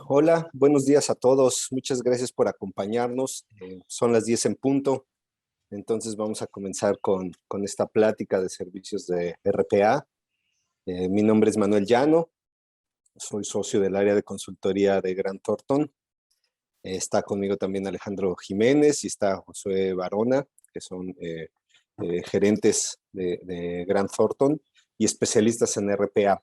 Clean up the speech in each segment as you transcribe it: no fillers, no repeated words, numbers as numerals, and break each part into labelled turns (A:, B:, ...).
A: Hola, buenos días a todos. Muchas gracias por acompañarnos. Son las 10 en punto, entonces vamos a comenzar con esta plática de servicios de RPA. Mi nombre es Manuel Llano, soy socio del área de consultoría de Grant Thornton. Está conmigo también Alejandro Jiménez y está Josué Barona, que son gerentes de Grant Thornton y especialistas en RPA.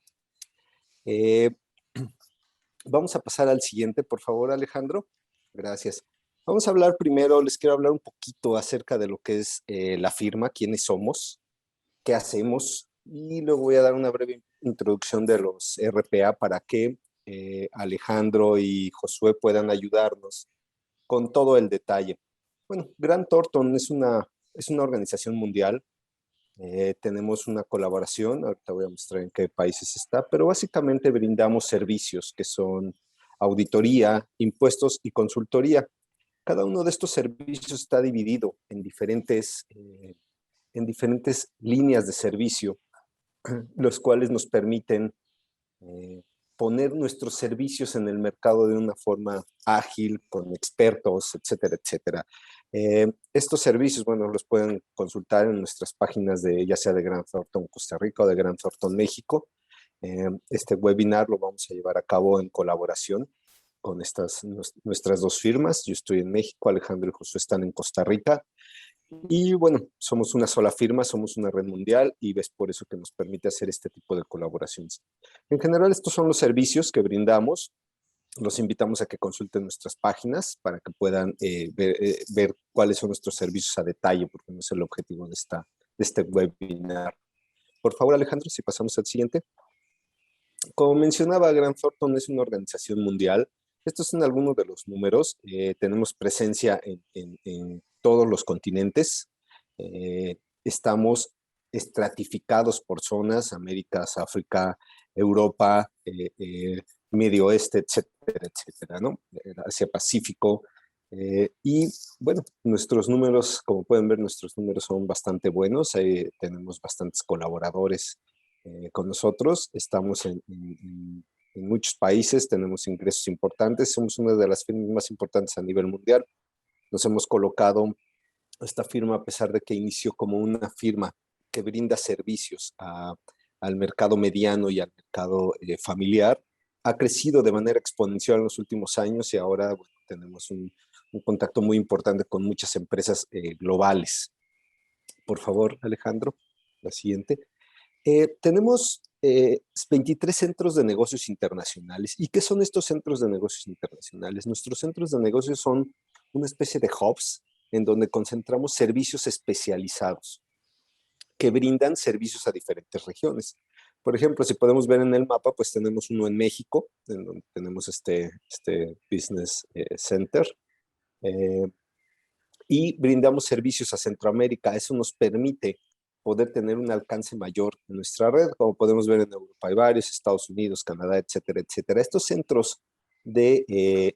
A: Vamos a pasar al siguiente, por favor, Alejandro. Gracias. Vamos a hablar primero, les quiero hablar un poquito acerca de lo que es la firma, quiénes somos, qué hacemos, y luego voy a dar una breve introducción de los RPA para que Alejandro y Josué puedan ayudarnos con todo el detalle. Bueno, Grant Thornton es una organización mundial. Tenemos una colaboración, ahorita voy a mostrar en qué países está, pero básicamente brindamos servicios que son auditoría, impuestos y consultoría. Cada uno de estos servicios está dividido en diferentes líneas de servicio, los cuales nos permiten eh, poner nuestros servicios en el mercado de una forma ágil, con expertos, etcétera, etcétera. Estos servicios, bueno, los pueden consultar en nuestras páginas de, ya sea de Grant Thornton Costa Rica o de Grant Thornton México. Este webinar lo vamos a llevar a cabo en colaboración con nuestras dos firmas. Yo estoy en México, Alejandro y Josué están en Costa Rica. Y bueno, somos una sola firma, somos una red mundial y es por eso que nos permite hacer este tipo de colaboraciones. En general, estos son los servicios que brindamos. Los invitamos a que consulten nuestras páginas para que puedan ver cuáles son nuestros servicios a detalle, porque no es el objetivo de este webinar. Por favor, Alejandro, si pasamos al siguiente. Como mencionaba, Grant Thornton es una organización mundial. Estos son algunos de los números. Tenemos presencia en todos los continentes. Estamos estratificados por zonas, Américas, África, Europa, Medio Oeste, etcétera, etcétera, ¿no? Asia Pacífico. Y bueno, nuestros números, como pueden ver, nuestros números son bastante buenos. Tenemos bastantes colaboradores con nosotros. Estamos en muchos países, tenemos ingresos importantes, somos una de las firmas más importantes a nivel mundial. Nos hemos colocado esta firma, a pesar de que inició como una firma que brinda servicios al mercado mediano y al mercado familiar, ha crecido de manera exponencial en los últimos años y ahora bueno, tenemos un contacto muy importante con muchas empresas globales. Por favor, Alejandro, la siguiente. Tenemos 23 centros de negocios internacionales. ¿Y qué son estos centros de negocios internacionales? Nuestros centros de negocios son una especie de hubs en donde concentramos servicios especializados que brindan servicios a diferentes regiones. Por ejemplo, si podemos ver en el mapa, pues tenemos uno en México, en donde tenemos este Business Center, eh, y brindamos servicios a Centroamérica. Eso nos permite poder tener un alcance mayor en nuestra red. Como podemos ver, en Europa hay varios, Estados Unidos, Canadá, etcétera, etcétera. Estos centros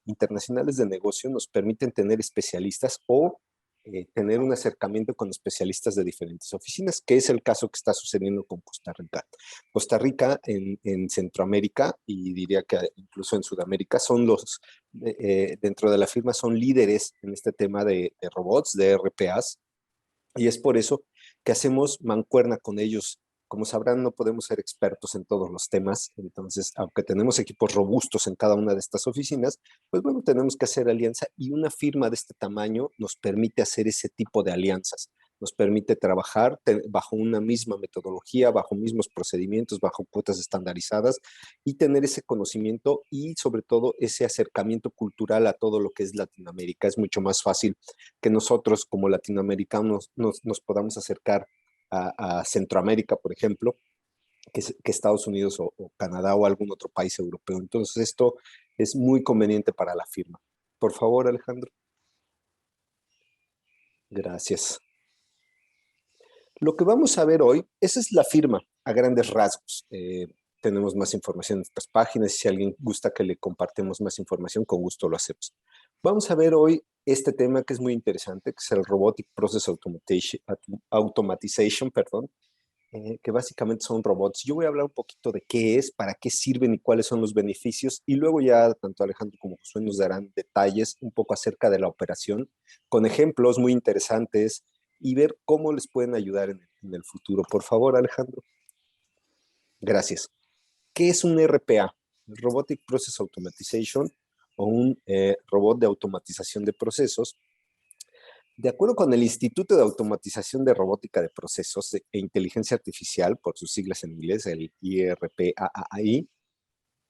A: internacionales de negocio nos permiten tener especialistas o tener un acercamiento con especialistas de diferentes oficinas, que es el caso que está sucediendo con Costa Rica. Costa Rica en Centroamérica y diría que incluso en Sudamérica son dentro de la firma son líderes en este tema de robots, de RPAs, y es por eso que hacemos mancuerna con ellos. Como sabrán, no podemos ser expertos en todos los temas, entonces, aunque tenemos equipos robustos en cada una de estas oficinas, pues bueno, tenemos que hacer alianza y una firma de este tamaño nos permite hacer ese tipo de alianzas, nos permite trabajar bajo una misma metodología, bajo mismos procedimientos, bajo cuotas estandarizadas y tener ese conocimiento y sobre todo ese acercamiento cultural a todo lo que es Latinoamérica. Es mucho más fácil que nosotros como latinoamericanos nos podamos acercar a Centroamérica, por ejemplo, que Estados Unidos o Canadá o algún otro país europeo. Entonces esto es muy conveniente para la firma. Por favor, Alejandro. Gracias. Lo que vamos a ver hoy, esa es la firma a grandes rasgos. Tenemos más información en nuestras páginas y si alguien gusta que le compartamos más información, con gusto lo hacemos. Vamos a ver hoy este tema que es muy interesante, que es el Robotic Process Automation, perdón. que básicamente son robots. Yo voy a hablar un poquito de qué es, para qué sirven y cuáles son los beneficios, y luego ya tanto Alejandro como Josué nos darán detalles un poco acerca de la operación, con ejemplos muy interesantes y ver cómo les pueden ayudar en el futuro. Por favor, Alejandro. Gracias. ¿Qué es un RPA? Robotic Process Automatization, o un robot de automatización de procesos. De acuerdo con el Instituto de Automatización de Robótica de Procesos e Inteligencia Artificial, por sus siglas en inglés, el IRPAAI,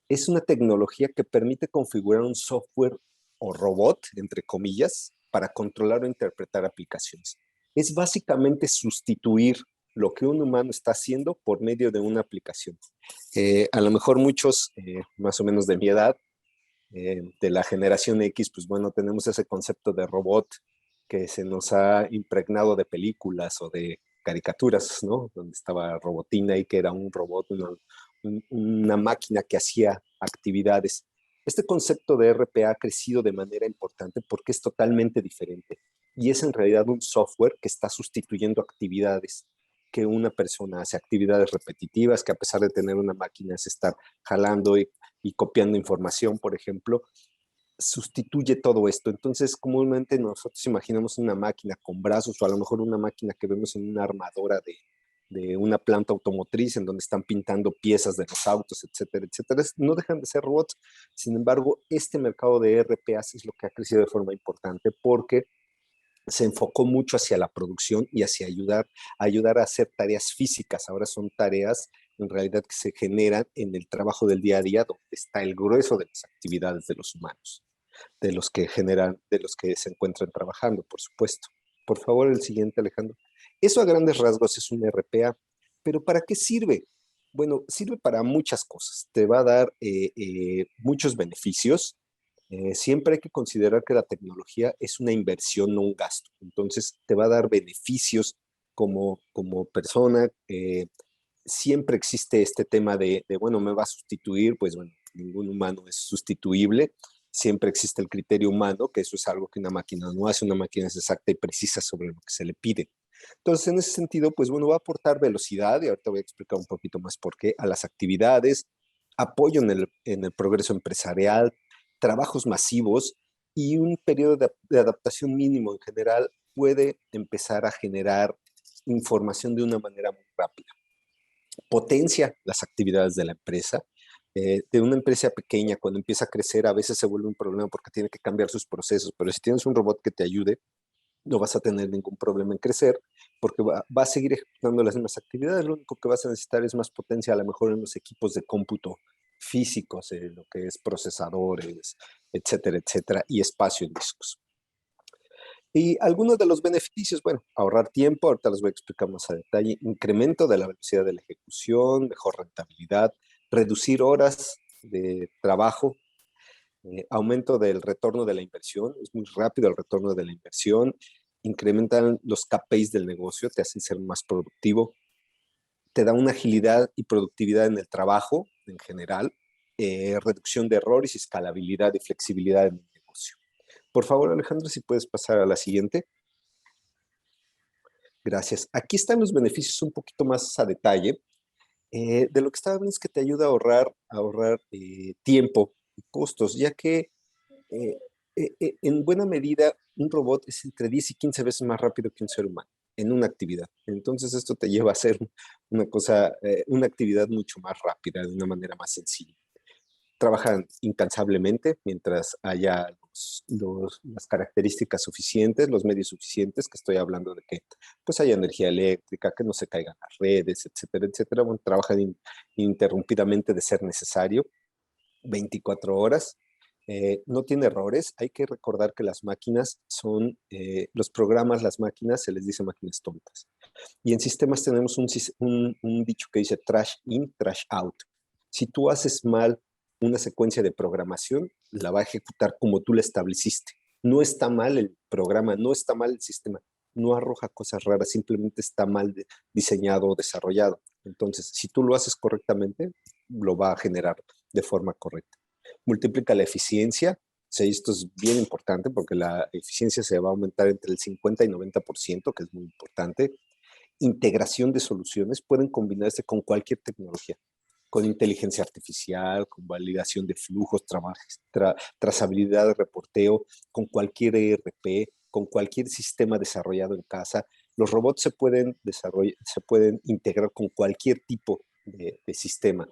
A: es una tecnología que permite configurar un software o robot, entre comillas, para controlar o interpretar aplicaciones. Es básicamente sustituir lo que un humano está haciendo por medio de una aplicación. A lo mejor muchos, más o menos de mi edad, de la generación X, pues bueno, tenemos ese concepto de robot que se nos ha impregnado de películas o de caricaturas, ¿no? Donde estaba Robotina y que era un robot, una máquina que hacía actividades. Este concepto de RPA ha crecido de manera importante porque es totalmente diferente y es en realidad un software que está sustituyendo actividades que una persona hace, actividades repetitivas que a pesar de tener una máquina es estar jalando y copiando información, por ejemplo, sustituye todo esto. Entonces, comúnmente nosotros imaginamos una máquina con brazos o a lo mejor una máquina que vemos en una armadora de una planta automotriz en donde están pintando piezas de los autos, etcétera, etcétera. No dejan de ser robots. Sin embargo, este mercado de RPAs es lo que ha crecido de forma importante porque se enfocó mucho hacia la producción y hacia ayudar a hacer tareas físicas. Ahora son tareas en realidad que se generan en el trabajo del día a día, donde está el grueso de las actividades de los humanos, de los que generan, de los que se encuentran trabajando, por supuesto. Por favor, el siguiente, Alejandro. Eso a grandes rasgos es un RPA, pero ¿para qué sirve? Bueno, sirve para muchas cosas. Te va a dar muchos beneficios. Siempre hay que considerar que la tecnología es una inversión, no un gasto. Entonces, te va a dar beneficios como persona. Siempre existe este tema bueno, me va a sustituir, pues bueno, ningún humano es sustituible. Siempre existe el criterio humano, que eso es algo que una máquina no hace, una máquina es exacta y precisa sobre lo que se le pide. Entonces, en ese sentido, pues bueno, va a aportar velocidad, y ahorita voy a explicar un poquito más por qué, a las actividades, apoyo en el progreso empresarial, trabajos masivos y un periodo de adaptación mínimo en general puede empezar a generar información de una manera muy rápida. Potencia las actividades de la empresa. De una empresa pequeña, cuando empieza a crecer, a veces se vuelve un problema porque tiene que cambiar sus procesos, pero si tienes un robot que te ayude, no vas a tener ningún problema en crecer porque va a seguir ejecutando las mismas actividades. Lo único que vas a necesitar es más potencia, a lo mejor en los equipos de cómputo físicos, lo que es procesadores, etcétera, etcétera, y espacio en discos. Y algunos de los beneficios, bueno, ahorrar tiempo, ahorita los voy a explicar más a detalle, incremento de la velocidad de la ejecución, mejor rentabilidad, reducir horas de trabajo, aumento del retorno de la inversión, es muy rápido el retorno de la inversión, incrementan los KPIs del negocio, te hacen ser más productivo, te da una agilidad y productividad en el trabajo en general, reducción de errores, escalabilidad y flexibilidad en el negocio. Por favor, Alejandro, si puedes pasar a la siguiente. Gracias. Aquí están los beneficios un poquito más a detalle. De lo que estaba viendo es que te ayuda a ahorrar tiempo y costos, ya que eh, en buena medida un robot es entre 10 y 15 veces más rápido que un ser humano en una actividad. Entonces esto te lleva a hacer una actividad mucho más rápida, de una manera más sencilla. Trabajan incansablemente mientras haya las características suficientes, los medios suficientes, que estoy hablando de que pues haya energía eléctrica, que no se caigan las redes, etcétera, etcétera. Bueno, trabajan ininterrumpidamente de ser necesario, 24 horas. No tiene errores. Hay que recordar que las máquinas los programas, las máquinas, se les dice máquinas tontas. Y en sistemas tenemos un dicho que dice trash in, trash out. Si tú haces mal una secuencia de programación, la va a ejecutar como tú la estableciste. No está mal el programa, no está mal el sistema, no arroja cosas raras, simplemente está mal diseñado o desarrollado. Entonces, si tú lo haces correctamente, lo va a generar de forma correcta. Multiplica la eficiencia. Sí, esto es bien importante porque la eficiencia se va a aumentar entre el 50 y 90%, que es muy importante. integración de soluciones pueden combinarse con cualquier tecnología, con inteligencia artificial, con validación de flujos, trazabilidad de reporteo, con cualquier ERP, con cualquier sistema desarrollado en casa. Los robots se pueden integrar con cualquier tipo de sistema.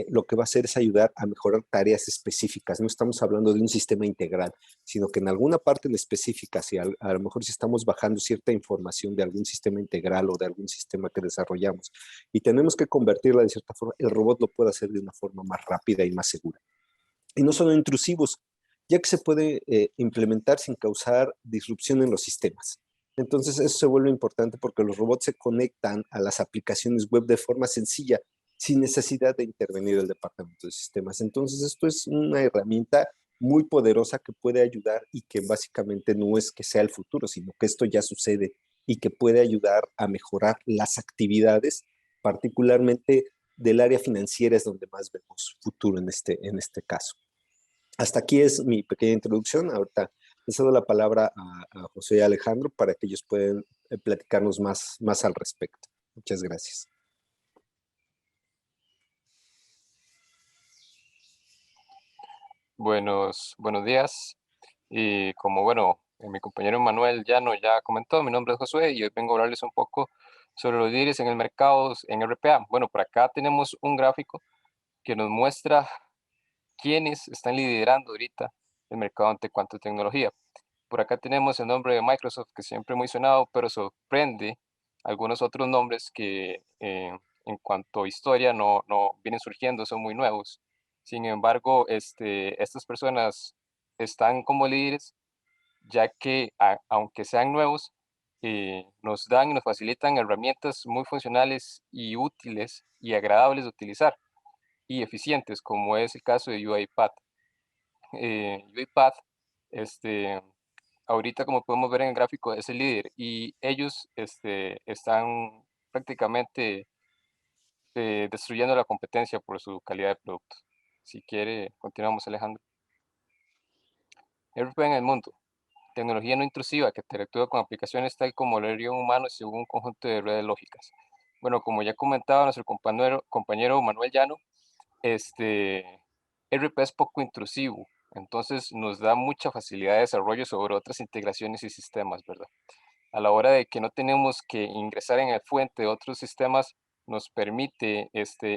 A: Lo que va a hacer es ayudar a mejorar tareas específicas. No estamos hablando de un sistema integral, sino que en alguna parte en específica, si a lo mejor si estamos bajando cierta información de algún sistema integral o de algún sistema que desarrollamos y tenemos que convertirla de cierta forma, el robot lo puede hacer de una forma más rápida y más segura. Y no son intrusivos, ya que se puede implementar sin causar disrupción en los sistemas. Entonces eso se vuelve importante porque los robots se conectan a las aplicaciones web de forma sencilla, sin necesidad de intervenir el departamento de sistemas. Entonces esto es una herramienta muy poderosa que puede ayudar y que básicamente no es que sea el futuro, sino que esto ya sucede y que puede ayudar a mejorar las actividades, particularmente del área financiera es donde más vemos futuro en este caso. Hasta aquí es mi pequeña introducción. Ahorita les cedo la palabra a José y Alejandro para que ellos puedan platicarnos más al respecto. Muchas gracias.
B: Buenos días. Y como mi compañero Manuel Llano ya comentó, mi nombre es Josué y hoy vengo a hablarles un poco sobre los líderes en el mercado en RPA. Bueno, por acá tenemos un gráfico que nos muestra quiénes están liderando ahorita el mercado ante cuanto a tecnología. Por acá tenemos el nombre de Microsoft, que siempre es muy sonado, pero sorprende algunos otros nombres que en cuanto a historia no vienen surgiendo, son muy nuevos. Sin embargo, estas personas están como líderes, ya que aunque sean nuevos, nos dan y nos facilitan herramientas muy funcionales y útiles y agradables de utilizar y eficientes, como es el caso de UiPath. UiPath, ahorita como podemos ver en el gráfico, es el líder y ellos están prácticamente destruyendo la competencia por su calidad de producto. Si quiere, continuamos, Alejandro. RP en el mundo. Tecnología no intrusiva que interactúa con aplicaciones tal como lo haría un humano según un conjunto de redes lógicas. Bueno, como ya comentaba nuestro compañero Manuel Llano, RP es poco intrusivo, entonces nos da mucha facilidad de desarrollo sobre otras integraciones y sistemas, ¿verdad? A la hora de que no tenemos que ingresar en el fuente de otros sistemas, nos permite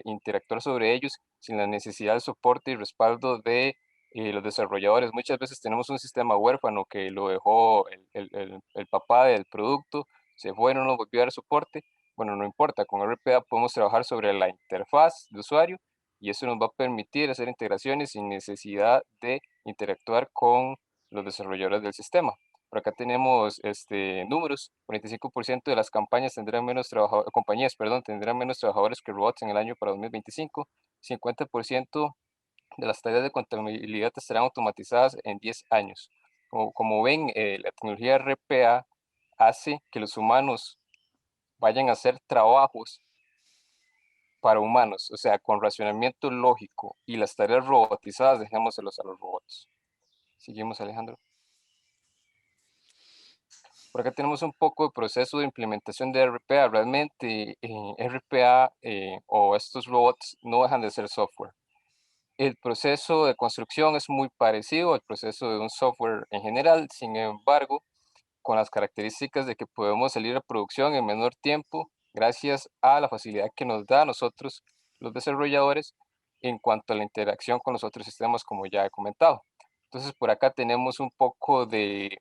B: interactuar sobre ellos sin la necesidad de soporte y respaldo de los desarrolladores. Muchas veces tenemos un sistema huérfano que lo dejó el papá del producto, se fue, no nos volvió a dar soporte. Bueno, no importa, con RPA podemos trabajar sobre la interfaz de usuario y eso nos va a permitir hacer integraciones sin necesidad de interactuar con los desarrolladores del sistema. Por acá tenemos números, 45% de las campañas tendrán menos compañías, perdón, tendrán menos trabajadores que robots en el año para 2025, 50% de las tareas de contabilidad estarán automatizadas en 10 años. Como ven, la tecnología RPA hace que los humanos vayan a hacer trabajos para humanos, o sea, con racionamiento lógico y las tareas robotizadas, dejémoselos a los robots. Seguimos, Alejandro. Por acá tenemos un poco de proceso de implementación de RPA. Realmente RPA o estos robots no dejan de ser software. El proceso de construcción es muy parecido al proceso de un software en general, sin embargo, con las características de que podemos salir a producción en menor tiempo gracias a la facilidad que nos da a nosotros los desarrolladores en cuanto a la interacción con los otros sistemas, como ya he comentado. Entonces, por acá tenemos un poco de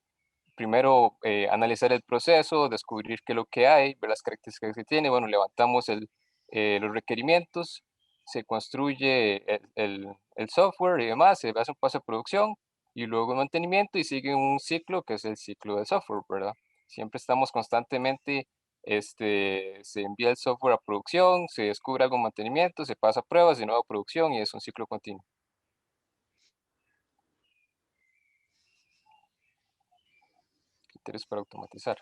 B: primero analizar el proceso, descubrir qué es lo que hay, ver las características que tiene. Bueno, levantamos los requerimientos, se construye el software y demás, se hace un paso de producción y luego mantenimiento y sigue un ciclo que es el ciclo de software, ¿verdad? Siempre estamos constantemente, se envía el software a producción, se descubre algo en mantenimiento, se pasa a pruebas, de nuevo a producción y es un ciclo continuo. Criterios para automatizar.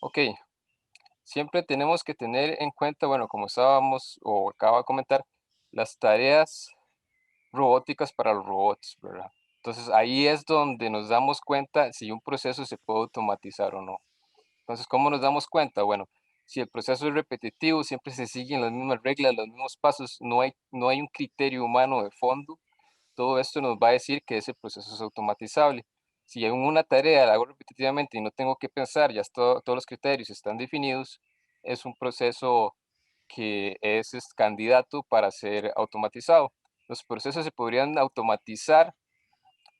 B: Ok, siempre tenemos que tener en cuenta, bueno, como estábamos o acaba de comentar, las tareas robóticas para los robots, ¿verdad? Entonces ahí es donde nos damos cuenta si un proceso se puede automatizar o no. Entonces, ¿cómo nos damos cuenta? Bueno, si el proceso es repetitivo, siempre se siguen las mismas reglas, los mismos pasos, no hay un criterio humano de fondo, todo esto nos va a decir que ese proceso es automatizable. Si en una tarea la hago repetitivamente y no tengo que pensar, ya todos los criterios están definidos, es un proceso que es candidato para ser automatizado. Los procesos se podrían automatizar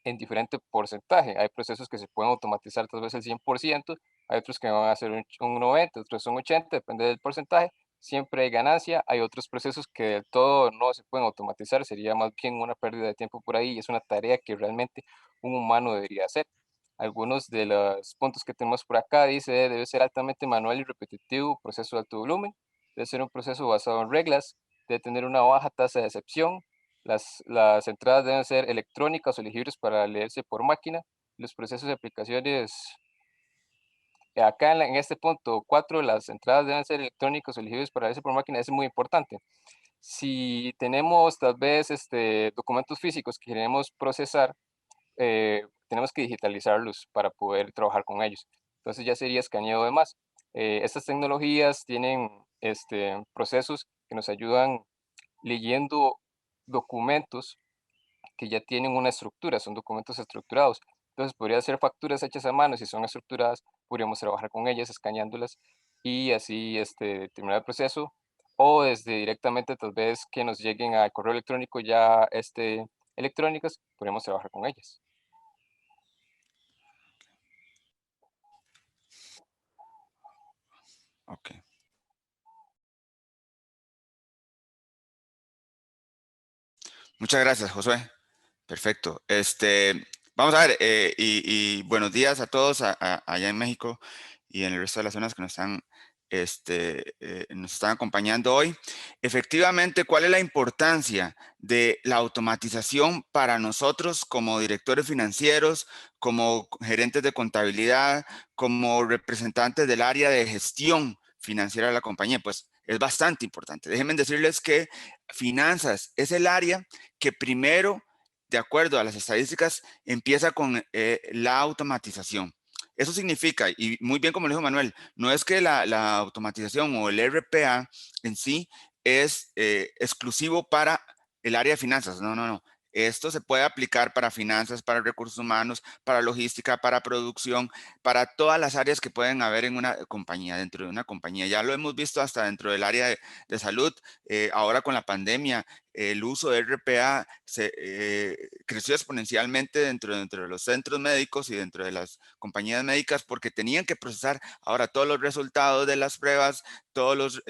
B: en diferente porcentaje. Hay procesos que se pueden automatizar tal vez el 100%, hay otros que van a ser un 90, otros son 80, depende del porcentaje. Siempre hay ganancia, hay otros procesos que del todo no se pueden automatizar, sería más bien una pérdida de tiempo por ahí y es una tarea que realmente un humano debería hacer. Algunos de los puntos que tenemos por acá dice debe ser altamente manual y repetitivo, proceso de alto volumen, debe ser un proceso basado en reglas, debe tener una baja tasa de excepción, las entradas deben ser electrónicas o legibles para leerse por máquina. Los procesos de aplicaciones, acá en este punto 4, las entradas deben ser electrónicas o legibles para leerse por máquina, es muy importante. Si tenemos tal vez documentos físicos que queremos procesar, tenemos que digitalizarlos para poder trabajar con ellos. Entonces ya sería escaneado de más. Estas tecnologías tienen procesos que nos ayudan leyendo documentos que ya tienen una estructura, son documentos estructurados. Entonces, podría ser facturas hechas a mano, si son estructuradas, podríamos trabajar con ellas, escaneándolas y así terminar el proceso. O desde directamente, tal vez que nos lleguen al correo electrónico ya electrónicas, podríamos trabajar con ellas.
C: Ok. Muchas gracias, Josué. Perfecto. Vamos a ver, y buenos días a todos allá en México y en el resto de las zonas que nos están acompañando hoy. Efectivamente, ¿cuál es la importancia de la automatización para nosotros como directores financieros, como gerentes de contabilidad, como representantes del área de gestión financiera de la compañía? Pues es bastante importante. Déjenme decirles que finanzas es el área que primero, de acuerdo a las estadísticas, empieza con la automatización. Eso significa, y muy bien como lo dijo Manuel, no es que la automatización o el RPA en sí es exclusivo para el área de finanzas. No, no, no. Esto se puede aplicar para finanzas, para recursos humanos, para logística, para producción, para todas las áreas que pueden haber en una compañía, dentro de una compañía. Ya lo hemos visto hasta dentro del área de salud. Ahora con la pandemia, el uso de RPA creció exponencialmente dentro de los centros médicos y dentro de las compañías médicas porque tenían que procesar ahora todos los resultados de las pruebas, todos los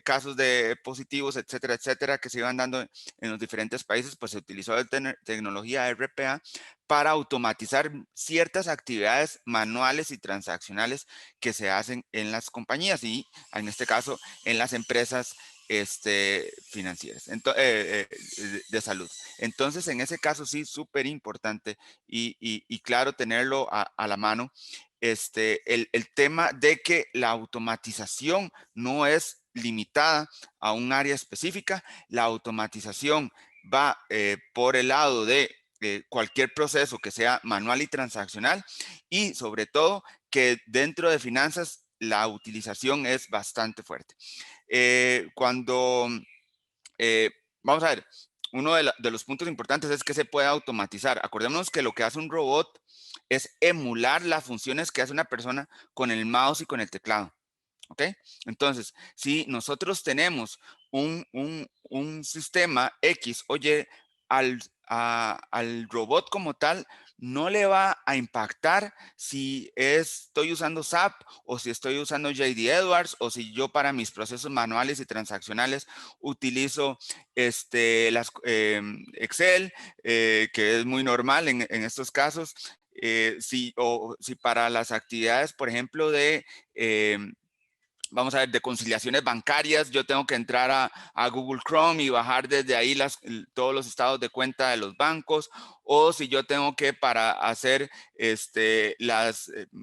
C: casos de positivos, etcétera, etcétera, que se iban dando en los diferentes países, pues se utilizó la tecnología RPA para automatizar ciertas actividades manuales y transaccionales que se hacen en las compañías y en este caso en las empresas financieras, de salud. Entonces, en ese caso sí, súper importante y claro tenerlo a la mano, el tema de que la automatización no es limitada a un área específica, la automatización va por el lado de cualquier proceso que sea manual y transaccional y sobre todo que dentro de finanzas la utilización es bastante fuerte. Cuando, vamos a ver, uno de los puntos importantes es que se puede automatizar. Acordémonos que lo que hace un robot es emular las funciones que hace una persona con el mouse y con el teclado. ¿Ok? Entonces, si nosotros tenemos un sistema X, oye, al robot como tal, no le va a impactar si estoy usando SAP o si estoy usando JD Edwards o si yo para mis procesos manuales y transaccionales utilizo Excel, que es muy normal en estos casos. Si para las actividades, por ejemplo, vamos a ver, de conciliaciones bancarias, yo tengo que entrar a Google Chrome y bajar desde ahí todos los estados de cuenta de los bancos, o si yo tengo que para hacer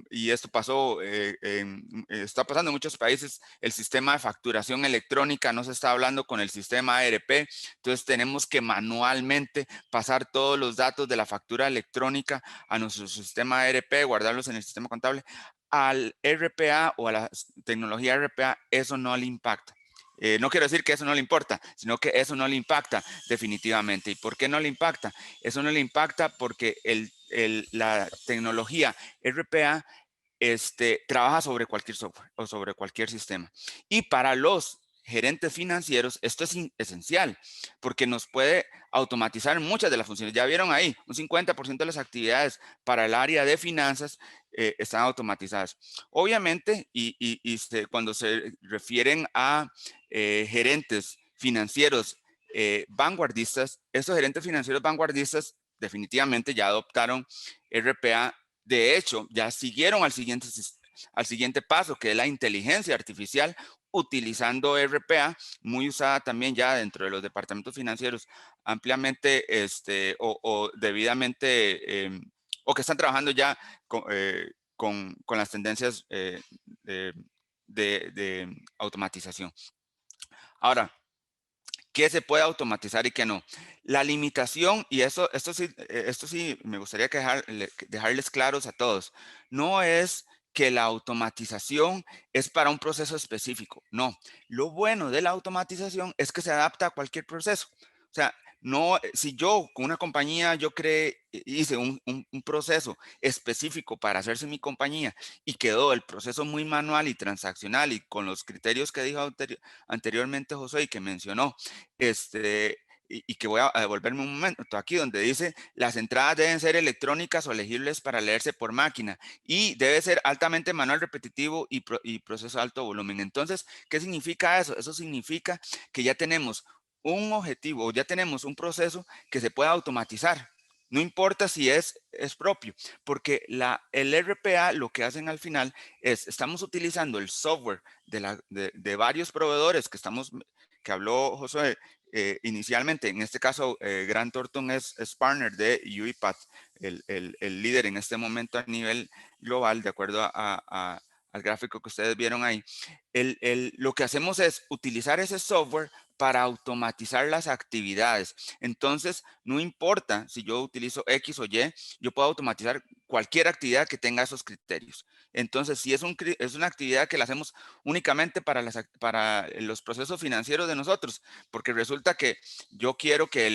C: y esto pasó, está pasando en muchos países, el sistema de facturación electrónica no se está hablando con el sistema ERP, entonces tenemos que manualmente pasar todos los datos de la factura electrónica a nuestro sistema ERP, guardarlos en el sistema contable. al RPA o a la tecnología RPA eso no le impacta. No quiero decir que eso no le importa, sino que eso no le impacta definitivamente. ¿Y por qué no le impacta? Eso no le impacta porque la tecnología RPA trabaja sobre cualquier software o sobre cualquier sistema. Y para los gerentes financieros, esto es esencial porque nos puede automatizar muchas de las funciones. Ya vieron ahí, un 50% de las actividades para el área de finanzas están automatizadas. Obviamente, cuando se refieren a gerentes financieros vanguardistas, esos gerentes financieros vanguardistas definitivamente ya adoptaron RPA. De hecho, ya siguieron al siguiente paso, que es la inteligencia artificial, utilizando RPA, muy usada también ya dentro de los departamentos financieros, ampliamente o debidamente, o que están trabajando ya con las tendencias de automatización. Ahora, ¿qué se puede automatizar y qué no? La limitación, y esto sí me gustaría dejarles claros a todos, no es que la automatización es para un proceso específico, no. Lo bueno de la automatización es que se adapta a cualquier proceso. O sea, no, si yo con una compañía, hice un proceso específico para hacerse mi compañía y quedó el proceso muy manual y transaccional y con los criterios que dijo anteriormente José y que mencionó, y que voy a devolverme un momento aquí donde dice las entradas deben ser electrónicas o legibles para leerse por máquina y debe ser altamente manual, repetitivo y proceso de alto volumen. Entonces, ¿qué significa eso? Eso significa que ya tenemos un objetivo o ya tenemos un proceso que se puede automatizar. No importa si es propio, porque el RPA lo que hacen al final es, estamos utilizando el software de varios proveedores que habló José inicialmente. En este caso, Grant Thornton es partner de UiPath, el líder en este momento a nivel global, de acuerdo al gráfico que ustedes vieron ahí. Lo que hacemos es utilizar ese software para automatizar las actividades. Entonces, no importa si yo utilizo X o Y, yo puedo automatizar cualquier actividad que tenga esos criterios. Entonces, si es una actividad que la hacemos únicamente para los procesos financieros de nosotros, porque resulta que yo quiero que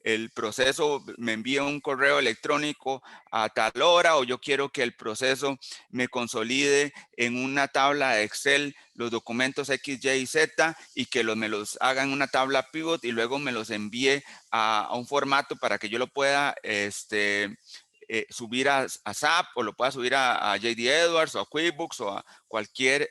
C: el proceso me envíe un correo electrónico a tal hora, o yo quiero que el proceso me consolide en una tabla de Excel los documentos X, Y y Z y que me los haga en una tabla pivot y luego me los envíe a un formato para que yo lo pueda subir a SAP o lo pueda subir a JD Edwards o a QuickBooks o a cualquier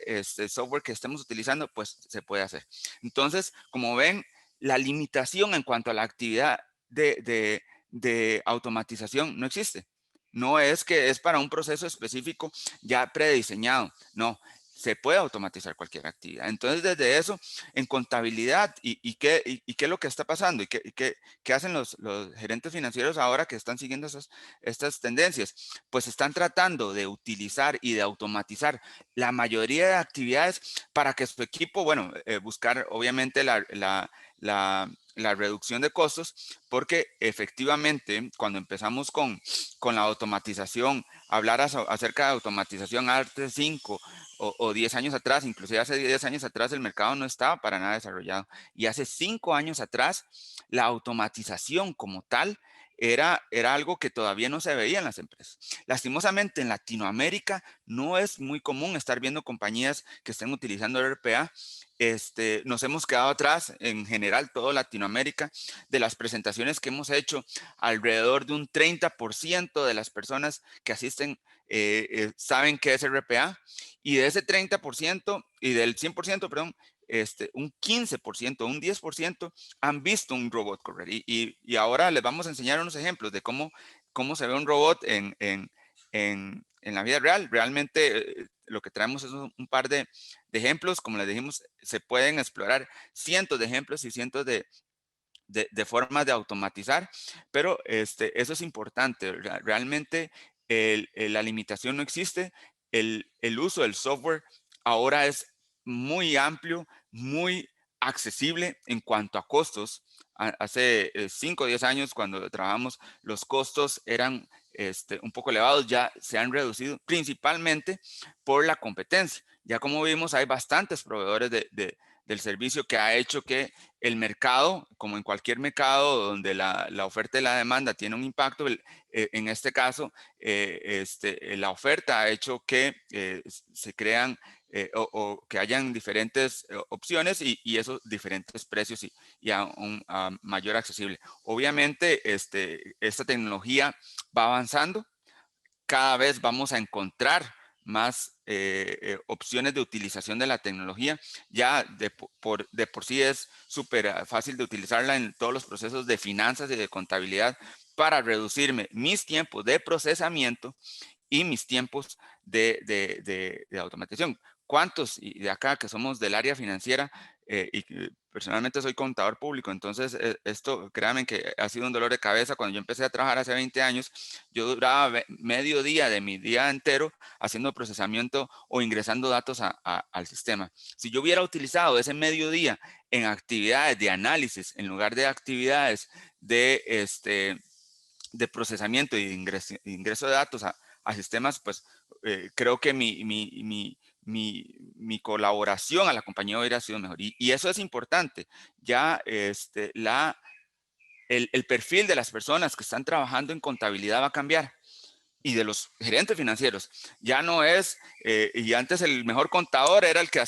C: software que estemos utilizando, pues se puede hacer. Entonces, como ven, la limitación en cuanto a la actividad de automatización no existe. No es que es para un proceso específico ya prediseñado. No, se puede automatizar cualquier actividad. Entonces, desde eso, en contabilidad, ¿y qué es lo que está pasando? ¿Qué hacen los gerentes financieros ahora que están siguiendo estas tendencias? Pues están tratando de utilizar y de automatizar la mayoría de actividades para que su equipo, bueno, buscar obviamente la reducción de costos, porque efectivamente cuando empezamos con la automatización, hablar acerca de automatización hace 5 o 10 años atrás, inclusive hace 10 años atrás el mercado no estaba para nada desarrollado. Y hace 5 años atrás la automatización como tal era algo que todavía no se veía en las empresas. Lastimosamente en Latinoamérica no es muy común estar viendo compañías que estén utilizando RPA. Nos hemos quedado atrás en general, todo Latinoamérica, de las presentaciones que hemos hecho. Alrededor de un 30% de las personas que asisten saben qué es RPA, y de ese 30% y del 100%, perdón, un 15%, un 10% han visto un robot correr. Y ahora les vamos a enseñar unos ejemplos de cómo se ve un robot en la vida real. Realmente lo que traemos es un par de ejemplos. Como les dijimos, se pueden explorar cientos de ejemplos y cientos de formas de automatizar, pero eso es importante. Realmente la limitación no existe. El uso del software ahora es muy amplio, muy accesible en cuanto a costos. hace 5 o 10 años cuando trabajamos, los costos eran un poco elevados, ya se han reducido principalmente por la competencia. Ya como vimos, hay bastantes proveedores del servicio que ha hecho que el mercado, como en cualquier mercado donde la oferta y la demanda tiene un impacto, en este caso, la oferta ha hecho que se crean o que hayan diferentes opciones y esos diferentes precios y a mayor accesible. Obviamente, esta tecnología va avanzando, cada vez vamos a encontrar más opciones de utilización de la tecnología. Ya de por sí es súper fácil de utilizarla en todos los procesos de finanzas y de contabilidad para reducirme mis tiempos de procesamiento y mis tiempos de automatización. ¿Cuántos y de acá que somos del área financiera y personalmente soy contador público? Entonces esto, créanme que ha sido un dolor de cabeza. Cuando yo empecé a trabajar hace 20 años, yo duraba medio día de mi día entero haciendo procesamiento o ingresando datos al sistema. Si yo hubiera utilizado ese mediodía en actividades de análisis en lugar de actividades de procesamiento y ingreso de datos a sistemas, pues creo que mi colaboración a la compañía hubiera sido mejor. Y eso es importante. Ya el perfil de las personas que están trabajando en contabilidad va a cambiar. Y de los gerentes financieros. Ya no es, y antes el mejor contador era el que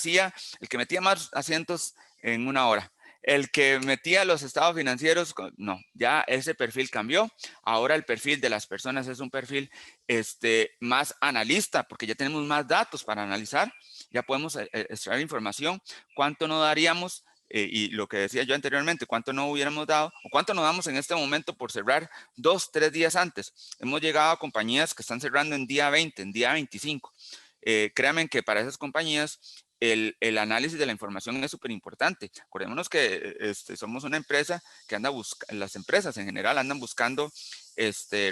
C: metía más asientos en una hora. El que metía los estados financieros, no, ya ese perfil cambió. Ahora el perfil de las personas es un perfil más analista, porque ya tenemos más datos para analizar. Ya podemos extraer información. ¿Cuánto no daríamos? Y lo que decía yo anteriormente, ¿cuánto no hubiéramos dado? ¿O cuánto nos damos en este momento por cerrar 2, 3 días antes? Hemos llegado a compañías que están cerrando en día 20, en día 25. Créanme que para esas compañías el análisis de la información es súper importante. Acordémonos que somos una empresa que anda buscando, las empresas en general andan buscando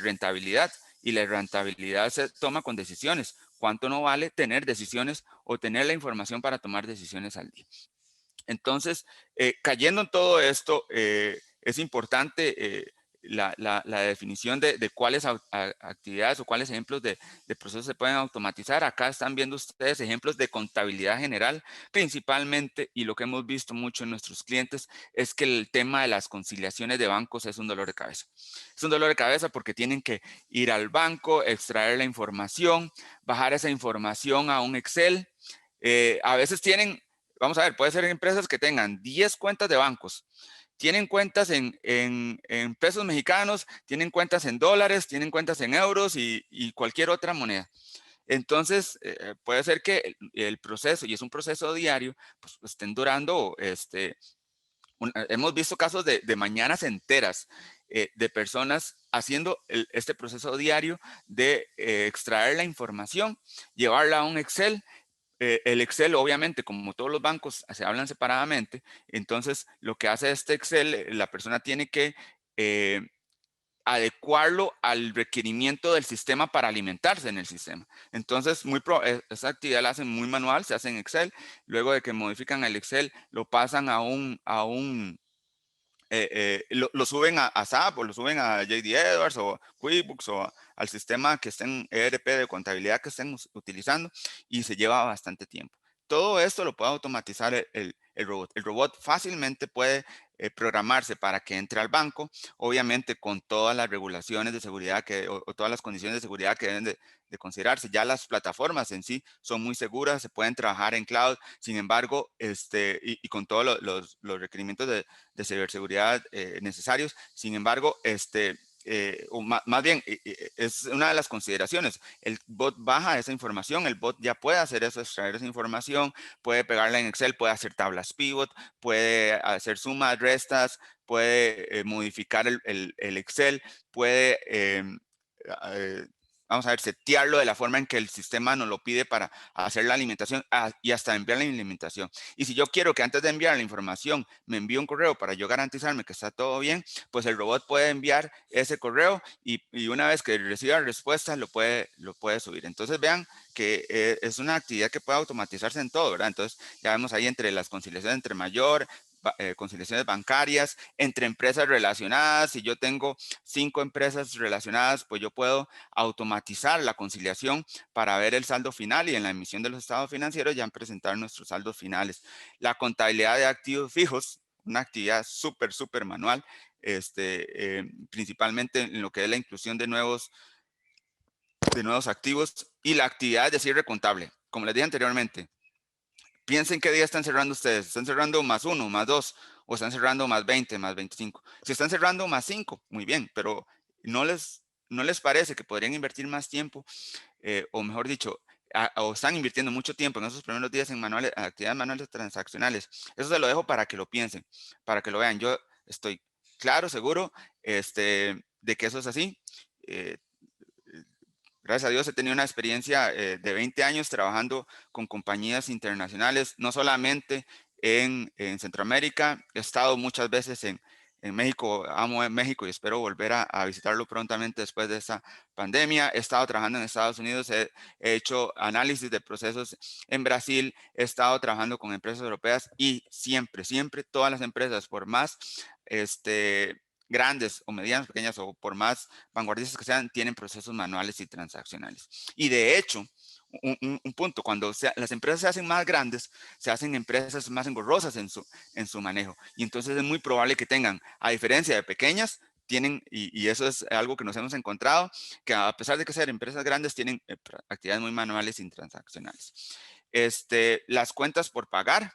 C: rentabilidad, y la rentabilidad se toma con decisiones. ¿Cuánto no vale tener decisiones o tener la información para tomar decisiones al día? Entonces, cayendo en todo esto, es importante la definición de cuáles actividades o cuáles ejemplos de procesos se pueden automatizar. Acá están viendo ustedes ejemplos de contabilidad general, principalmente, y lo que hemos visto mucho en nuestros clientes es que el tema de las conciliaciones de bancos es un dolor de cabeza. Es un dolor de cabeza porque tienen que ir al banco, extraer la información, bajar esa información a un Excel. A veces tienen... Vamos a ver, puede ser empresas que tengan 10 cuentas de bancos, tienen cuentas en pesos mexicanos, tienen cuentas en dólares, tienen cuentas en euros y cualquier otra moneda. Entonces, puede ser que el proceso, y es un proceso diario, pues estén durando, hemos visto casos de mañanas enteras de personas haciendo este proceso diario de extraer la información, llevarla a un Excel. El Excel, obviamente, como todos los bancos se hablan separadamente, entonces lo que hace este Excel, la persona tiene que adecuarlo al requerimiento del sistema para alimentarse en el sistema. Entonces, esa actividad la hacen muy manual, se hace en Excel. Luego de que modifican el Excel, lo pasan lo suben a SAP o lo suben a JD Edwards o QuickBooks o al sistema que estén ERP de contabilidad que estén utilizando, y se lleva bastante tiempo. Todo esto lo puede automatizar el robot. El robot fácilmente puede programarse para que entre al banco, obviamente con todas las regulaciones de seguridad o todas las condiciones de seguridad que deben de considerarse. Ya las plataformas en sí son muy seguras, se pueden trabajar en cloud. Sin embargo, y con todos los requerimientos de ciberseguridad necesarios. Sin embargo, más bien, es una de las consideraciones. El bot baja esa información, el bot ya puede hacer eso, extraer esa información, puede pegarla en Excel, puede hacer tablas pivot, puede hacer sumas, restas, puede modificar el Excel, puede vamos a ver, setearlo de la forma en que el sistema nos lo pide para hacer la alimentación y hasta enviar la alimentación. Y si yo quiero que antes de enviar la información me envíe un correo para yo garantizarme que está todo bien, pues el robot puede enviar ese correo y una vez que reciba respuesta lo puede subir. Entonces vean que es una actividad que puede automatizarse en todo, ¿verdad? Entonces ya vemos ahí entre las conciliaciones entre mayor, conciliaciones bancarias, entre empresas relacionadas. Si yo tengo 5 empresas relacionadas, pues yo puedo automatizar la conciliación para ver el saldo final y en la emisión de los estados financieros ya presentar nuestros saldos finales. La contabilidad de activos fijos, una actividad súper manual, principalmente en lo que es la inclusión de nuevos activos y la actividad de cierre contable. Como les dije anteriormente, piensen qué día están cerrando ustedes. ¿Están cerrando +1, +2 o están cerrando +20, +25? Si están cerrando +5, muy bien, pero ¿no les parece que podrían invertir más tiempo? O mejor dicho, o están invirtiendo mucho tiempo en esos primeros días en actividades manuales transaccionales. Eso se lo dejo para que lo piensen, para que lo vean. Yo estoy claro, seguro, de que eso es así. Gracias a Dios he tenido una experiencia de 20 años trabajando con compañías internacionales, no solamente en Centroamérica. He estado muchas veces en México, amo México y espero volver a visitarlo prontamente después de esta pandemia. He estado trabajando en Estados Unidos, he hecho análisis de procesos en Brasil, he estado trabajando con empresas europeas y siempre todas las empresas, por más grandes o medianas, pequeñas o por más vanguardistas que sean, tienen procesos manuales y transaccionales. Y de hecho, un punto, cuando las empresas se hacen más grandes, se hacen empresas más engorrosas en su manejo. Y entonces es muy probable que tengan, a diferencia de pequeñas, tienen, y eso es algo que nos hemos encontrado, que a pesar de que sean empresas grandes, tienen actividades muy manuales y transaccionales. Las cuentas por pagar.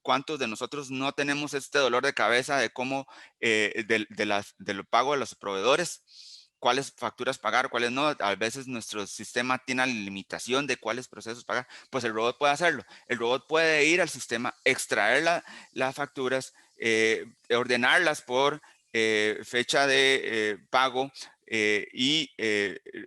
C: ¿Cuántos de nosotros no tenemos este dolor de cabeza de cómo, del pago de los proveedores? ¿Cuáles facturas pagar, cuáles no? A veces nuestro sistema tiene la limitación de cuáles procesos pagar. Pues el robot puede hacerlo. El robot puede ir al sistema, extraer las facturas, ordenarlas por fecha de pago y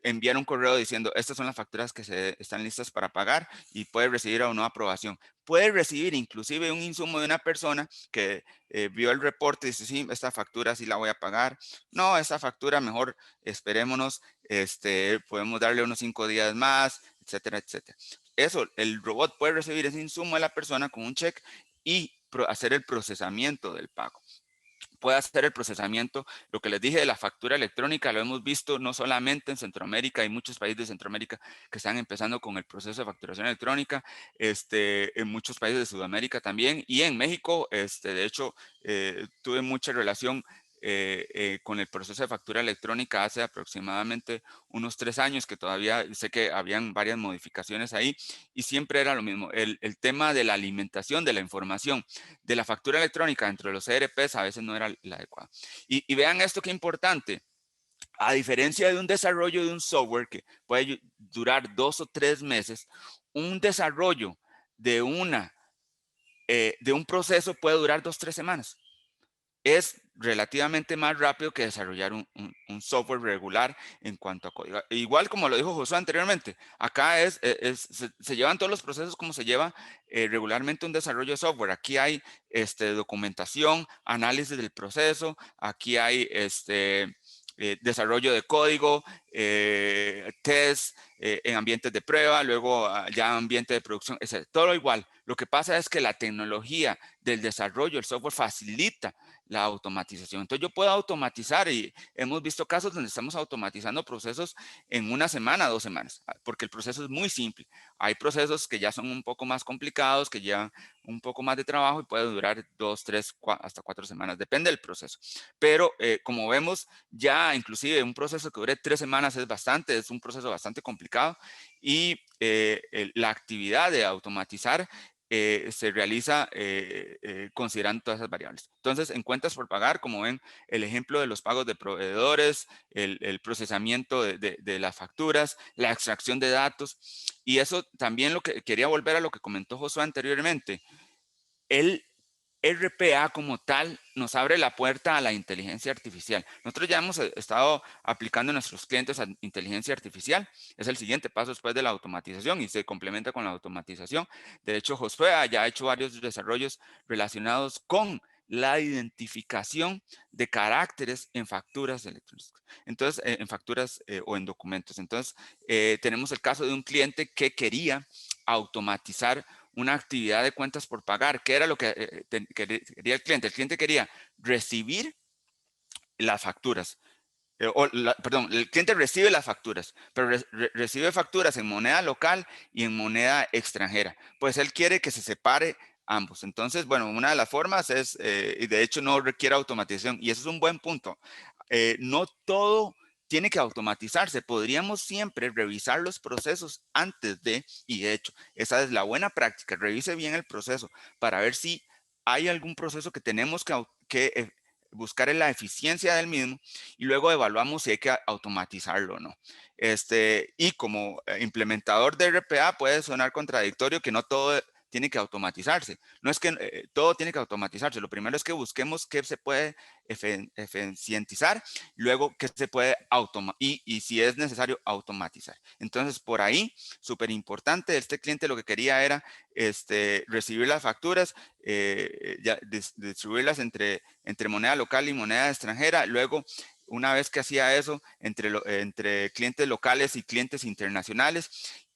C: enviar un correo diciendo estas son las facturas que están listas para pagar y puede recibir o no aprobación. Puede recibir inclusive un insumo de una persona que vio el reporte y dice, sí, esta factura sí la voy a pagar. No, esta factura mejor esperémonos, podemos darle unos 5 días más, etcétera, etcétera. Eso, el robot puede recibir ese insumo de la persona con un cheque y hacer el procesamiento del pago. Puede hacer el procesamiento, lo que les dije de la factura electrónica, lo hemos visto no solamente en Centroamérica, hay muchos países de Centroamérica que están empezando con el proceso de facturación electrónica, en muchos países de Sudamérica también, y en México, de hecho, tuve mucha relación con el proceso de factura electrónica hace aproximadamente unos 3 años, que todavía sé que habían varias modificaciones ahí, y siempre era lo mismo, el tema de la alimentación de la información de la factura electrónica dentro de los ERPs a veces no era la adecuada. Y vean esto qué importante. A diferencia de un desarrollo de un software que puede durar 2 o 3 meses, un desarrollo de un proceso puede durar 2 o 3 semanas. Es relativamente más rápido que desarrollar un software regular en cuanto a código. Igual como lo dijo Josué anteriormente, acá se llevan todos los procesos como se lleva regularmente un desarrollo de software. Aquí hay documentación, análisis del proceso, aquí hay desarrollo de código, test en ambientes de prueba, luego ya ambiente de producción, etc. Todo igual. Lo que pasa es que la tecnología del desarrollo, el software facilita la automatización. Entonces yo puedo automatizar y hemos visto casos donde estamos automatizando procesos en 1 semana, 2 semanas, porque el proceso es muy simple. Hay procesos que ya son un poco más complicados, que llevan un poco más de trabajo y puede durar 2, 3, hasta 4 semanas, depende del proceso. Pero como vemos, ya inclusive un proceso que dure 3 semanas es un proceso bastante complicado y la actividad de automatizar se realiza considerando todas esas variables. Entonces, en cuentas por pagar, como ven, el ejemplo de los pagos de proveedores, el procesamiento de las facturas, la extracción de datos, y eso también lo que quería volver a lo que comentó Josué anteriormente. El RPA como tal nos abre la puerta a la inteligencia artificial. Nosotros ya hemos estado aplicando a nuestros clientes a inteligencia artificial. Es el siguiente paso después de la automatización y se complementa con la automatización. De hecho, Josué ya ha hecho varios desarrollos relacionados con la identificación de caracteres en facturas electrónicas. Entonces, en facturas o en documentos. Entonces, tenemos el caso de un cliente que quería automatizar una actividad de cuentas por pagar. ¿Qué era lo que quería el cliente? El cliente quería recibir las facturas. Perdón, el cliente recibe las facturas, pero recibe facturas en moneda local y en moneda extranjera. Pues él quiere que se separe ambos. Entonces, bueno, una de las formas es, y de hecho no requiere automatización, y eso es un buen punto. No todo tiene que automatizarse. Podríamos siempre revisar los procesos antes de, y de hecho, esa es la buena práctica. Revise bien el proceso para ver si hay algún proceso que tenemos que buscar en la eficiencia del mismo y luego evaluamos si hay que automatizarlo o no. Y como implementador de RPA puede sonar contradictorio que no todo tiene que automatizarse. No es que todo tiene que automatizarse. Lo primero es que busquemos qué se puede eficientizar, luego qué se puede y si es necesario automatizar. Entonces, por ahí, súper importante, este cliente lo que quería era recibir las facturas, distribuirlas entre moneda local y moneda extranjera. Luego, una vez que hacía eso, entre clientes locales y clientes internacionales,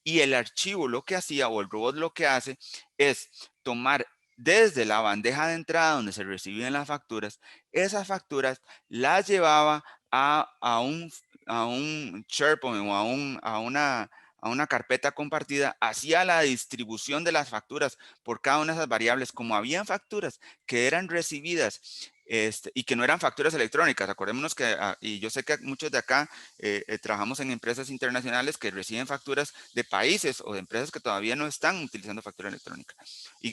C: y el archivo lo que hacía, o el robot lo que hace, es tomar desde la bandeja de entrada donde se recibían las facturas, esas facturas las llevaba a un SharePoint o a una carpeta compartida, hacía la distribución de las facturas por cada una de esas variables. Como habían facturas que eran recibidas y que no eran facturas electrónicas. Acordémonos que, y yo sé que muchos de acá trabajamos en empresas internacionales que reciben facturas de países o de empresas que todavía no están utilizando factura electrónica.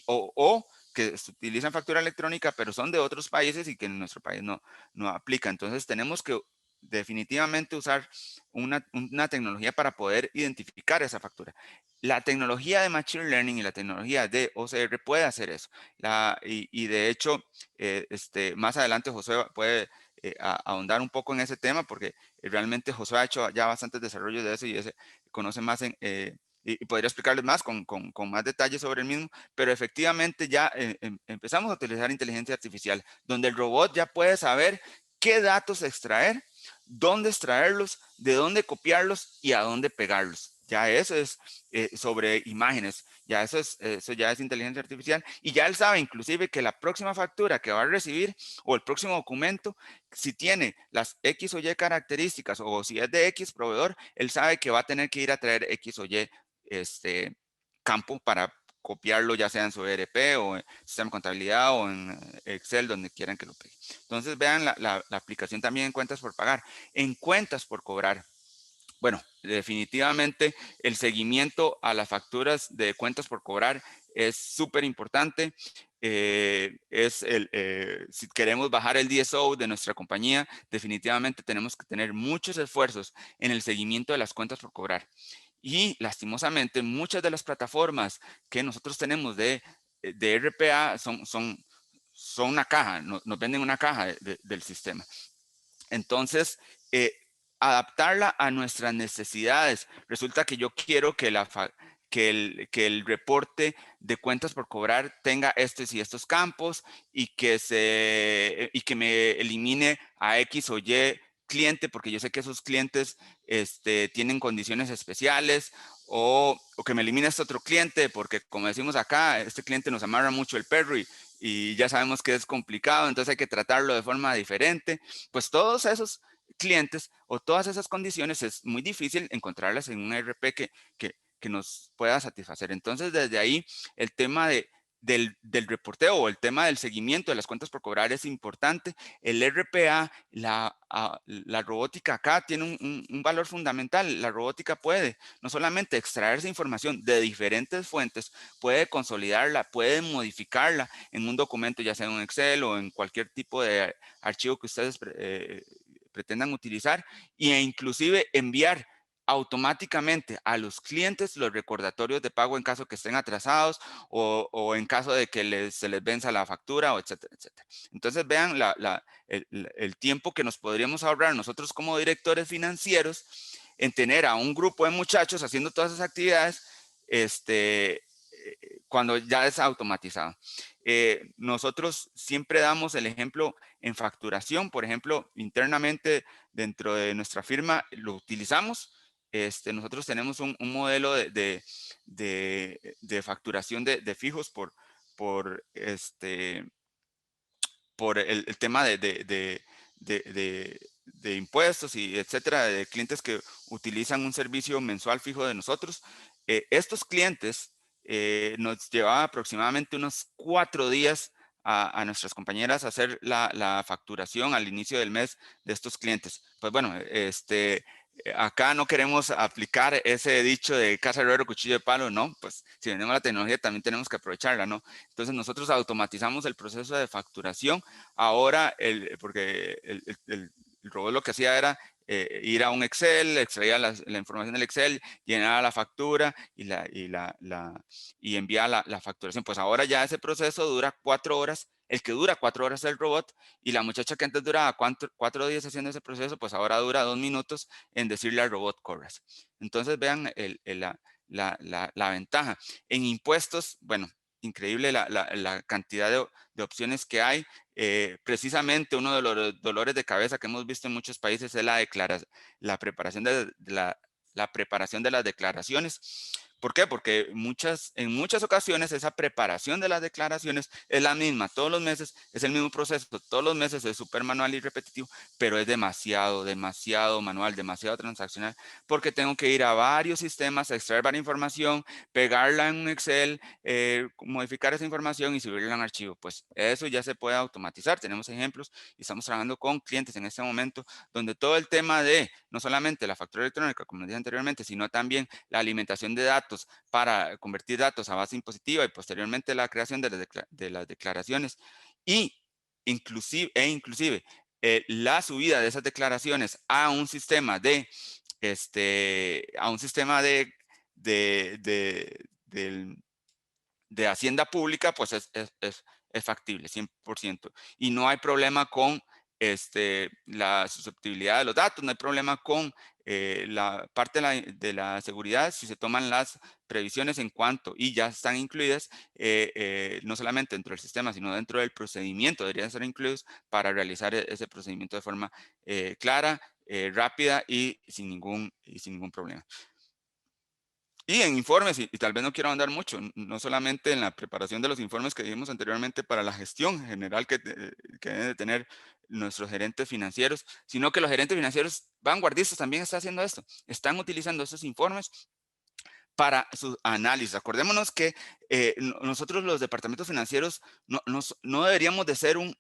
C: O que utilizan factura electrónica, pero son de otros países y que en nuestro país no aplica. Entonces tenemos que definitivamente usar una tecnología para poder identificar esa factura. La tecnología de Machine Learning y la tecnología de OCR puede hacer eso. Y de hecho, más adelante Josué puede ahondar un poco en ese tema porque realmente Josué ha hecho ya bastantes desarrollos de eso y conoce más y podría explicarles más con más detalles sobre el mismo, pero efectivamente ya empezamos a utilizar inteligencia artificial, donde el robot ya puede saber qué datos extraer, dónde extraerlos, de dónde copiarlos y a dónde pegarlos. Ya eso es sobre imágenes, ya eso ya es inteligencia artificial, y ya él sabe inclusive que la próxima factura que va a recibir o el próximo documento, si tiene las X o Y características o si es de X proveedor, él sabe que va a tener que ir a traer X o Y campo para copiarlo, ya sea en su ERP o en sistema de contabilidad o en Excel, donde quieran que lo pegue. Entonces vean la aplicación también en cuentas por pagar, en cuentas por cobrar. Bueno, definitivamente el seguimiento a las facturas de cuentas por cobrar es súper importante. Si queremos bajar el DSO de nuestra compañía, definitivamente tenemos que tener muchos esfuerzos en el seguimiento de las cuentas por cobrar. Y lastimosamente, muchas de las plataformas que nosotros tenemos de RPA son una caja, nos venden una caja del sistema. Entonces, adaptarla a nuestras necesidades. Resulta que yo quiero que el reporte de cuentas por cobrar tenga estos y estos campos y que me elimine a X o Y cliente, porque yo sé que esos clientes tienen condiciones especiales, o que me elimine este otro cliente, porque como decimos acá, este cliente nos amarra mucho el perro y ya sabemos que es complicado, entonces hay que tratarlo de forma diferente. Pues todos esos clientes o todas esas condiciones es muy difícil encontrarlas en un ERP que nos pueda satisfacer. Entonces, desde ahí, el tema del reporteo o el tema del seguimiento de las cuentas por cobrar es importante. El RPA, la robótica acá tiene un valor fundamental. La robótica puede no solamente extraer esa información de diferentes fuentes, puede consolidarla, puede modificarla en un documento, ya sea en un Excel o en cualquier tipo de archivo que ustedes pretendan utilizar, e inclusive enviar automáticamente a los clientes los recordatorios de pago en caso que estén atrasados o en caso de que se les venza la factura, o etcétera, etcétera. Entonces vean el tiempo que nos podríamos ahorrar nosotros como directores financieros en tener a un grupo de muchachos haciendo todas esas actividades cuando ya es automatizado. Nosotros siempre damos el ejemplo en facturación, por ejemplo, internamente dentro de nuestra firma lo utilizamos. nosotros tenemos un modelo de facturación de fijos por el tema de impuestos y etcétera, de clientes que utilizan un servicio mensual fijo de nosotros. Estos clientes nos llevaba aproximadamente unos 4 días a nuestras compañeras a hacer la facturación al inicio del mes de estos clientes. Pues bueno, acá no queremos aplicar ese dicho de casa herrero, cuchillo de palo, ¿no? Pues si tenemos la tecnología también tenemos que aprovecharla, ¿no? Entonces nosotros automatizamos el proceso de facturación. Ahora, porque el robot lo que hacía era ir a un Excel, extraía la información del Excel, llenaba la factura y enviaba la facturación. Pues ahora ya ese proceso dura 4 horas. El que dura 4 horas es el robot, y la muchacha que antes duraba 4 días haciendo ese proceso, pues ahora dura 2 minutos en decirle al robot corras. Entonces vean la ventaja. En impuestos, bueno, increíble la cantidad de opciones que hay. Precisamente uno de los dolores de cabeza que hemos visto en muchos países es la preparación la preparación de las declaraciones. ¿Por qué? Porque en muchas ocasiones esa preparación de las declaraciones es la misma todos los meses, es el mismo proceso, todos los meses es súper manual y repetitivo, pero es demasiado manual, demasiado transaccional, porque tengo que ir a varios sistemas, extraer varias información, pegarla en un Excel, modificar esa información y subirla en un archivo. Pues eso ya se puede automatizar. Tenemos ejemplos y estamos trabajando con clientes en este momento donde todo el tema de no solamente la factura electrónica, como les dije anteriormente, sino también la alimentación de datos para convertir datos a base impositiva y posteriormente la creación de las declaraciones inclusive la subida de esas declaraciones a un sistema de de hacienda pública, pues es factible, 100%. Y no hay problema con la susceptibilidad de los datos, no hay problema con la parte de la seguridad si se toman las previsiones en cuanto, y ya están incluidas, no solamente dentro del sistema, sino dentro del procedimiento, deberían ser incluidos para realizar ese procedimiento de forma clara, rápida y sin ningún problema. Y en informes, y tal vez no quiero andar mucho, no solamente en la preparación de los informes que dijimos anteriormente para la gestión general que deben de tener nuestros gerentes financieros, sino que los gerentes financieros vanguardistas también están haciendo esto. Están utilizando esos informes para su análisis. Acordémonos que nosotros los departamentos financieros no deberíamos de ser un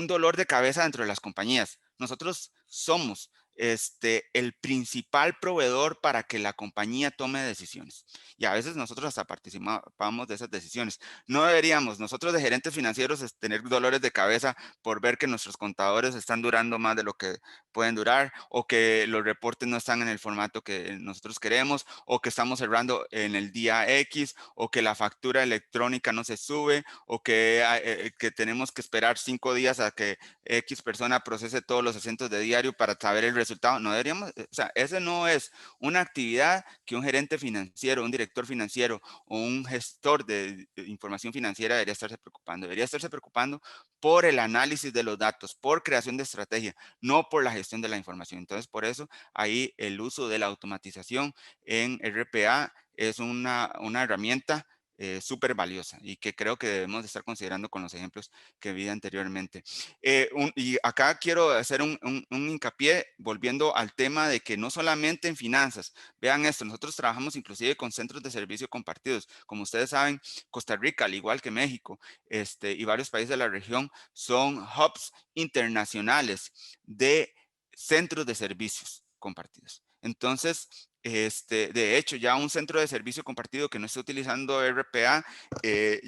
C: dolor de cabeza dentro de las compañías. Nosotros somos el principal proveedor para que la compañía tome decisiones. Y a veces nosotros hasta participamos de esas decisiones. No deberíamos nosotros de gerentes financieros tener dolores de cabeza por ver que nuestros contadores están durando más de lo que pueden durar, o que los reportes no están en el formato que nosotros queremos, o que estamos cerrando en el día X, o que la factura electrónica no se sube, o que tenemos que esperar 5 días a que X persona procese todos los asientos de diario para saber el resultado. No deberíamos, o sea, esa no es una actividad que un gerente financiero, un director financiero o un gestor de información financiera debería estarse preocupando. Debería estarse preocupando por el análisis de los datos, por creación de estrategia, no por la gestión de la información. Entonces, por eso ahí el uso de la automatización en RPA es una herramienta súper valiosa, y que creo que debemos de estar considerando con los ejemplos que vi anteriormente. Y acá quiero hacer un hincapié volviendo al tema de que no solamente en finanzas, vean esto, nosotros trabajamos inclusive con centros de servicio compartidos. Como ustedes saben, Costa Rica, al igual que México, y varios países de la región, son hubs internacionales de centros de servicios compartidos. Entonces, de hecho, ya un centro de servicio compartido que no esté utilizando RPA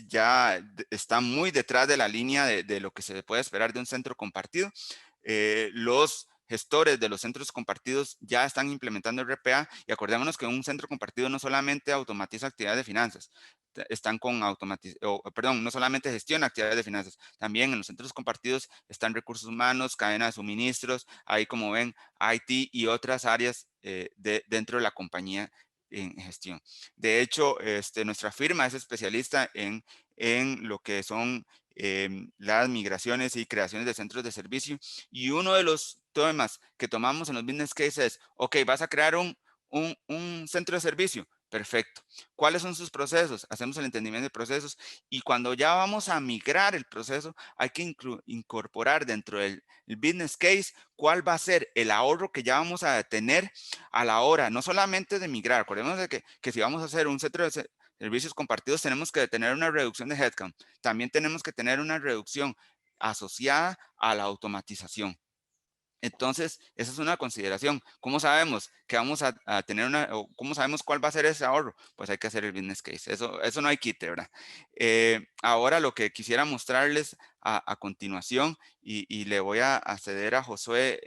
C: ya está muy detrás de la línea de lo que se puede esperar de un centro compartido. Los gestores de los centros compartidos ya están implementando RPA, y acordémonos que un centro compartido no solamente automatiza actividades de finanzas, no solamente gestiona actividades de finanzas, también en los centros compartidos están recursos humanos, cadena de suministros, ahí como ven, IT y otras áreas dentro de la compañía en gestión. De hecho, nuestra firma es especialista en lo que son las migraciones y creaciones de centros de servicio, y uno de los temas que tomamos en los business cases es, ok, vas a crear un centro de servicio. Perfecto. ¿Cuáles son sus procesos? Hacemos el entendimiento de procesos y cuando ya vamos a migrar el proceso, hay que incorporar dentro del el business case cuál va a ser el ahorro que ya vamos a tener a la hora, no solamente de migrar. Acordémonos de que si vamos a hacer un centro de servicios compartidos, tenemos que tener una reducción de headcount. También tenemos que tener una reducción asociada a la automatización. Entonces, esa es una consideración. ¿Cómo sabemos que vamos a tener o cómo sabemos cuál va a ser ese ahorro? Pues hay que hacer el business case. Eso no hay quite, ¿verdad? Ahora lo que quisiera mostrarles a continuación, y le voy a ceder a Josué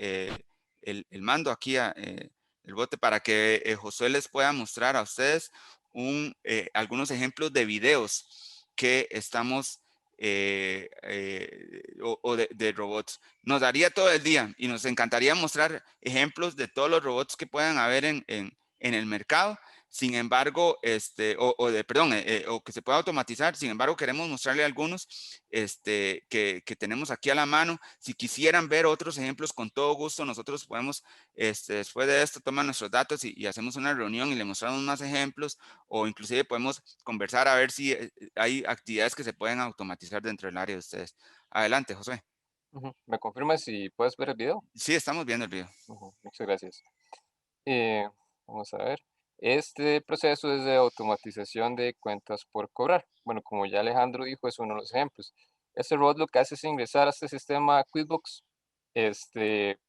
C: el mando aquí, el bote, para que Josué les pueda mostrar a ustedes algunos ejemplos de videos que estamos o de robots. Nos daría todo el día y nos encantaría mostrar ejemplos de todos los robots que puedan haber en el mercado. Sin embargo, o que se pueda automatizar. Sin embargo, queremos mostrarle algunos que tenemos aquí a la mano. Si quisieran ver otros ejemplos, con todo gusto, nosotros podemos, después de esto, tomar nuestros datos y hacemos una reunión y le mostramos más ejemplos, o inclusive podemos conversar a ver si hay actividades que se pueden automatizar dentro del área de ustedes. Adelante, José.
B: ¿Me confirmas si puedes ver el video?
C: Sí, estamos viendo el video.
B: Muchas gracias. Vamos a ver. Este proceso es de automatización de cuentas por cobrar. Bueno, como ya Alejandro dijo, es uno de los ejemplos. Este robot lo que hace es ingresar a este sistema QuickBooks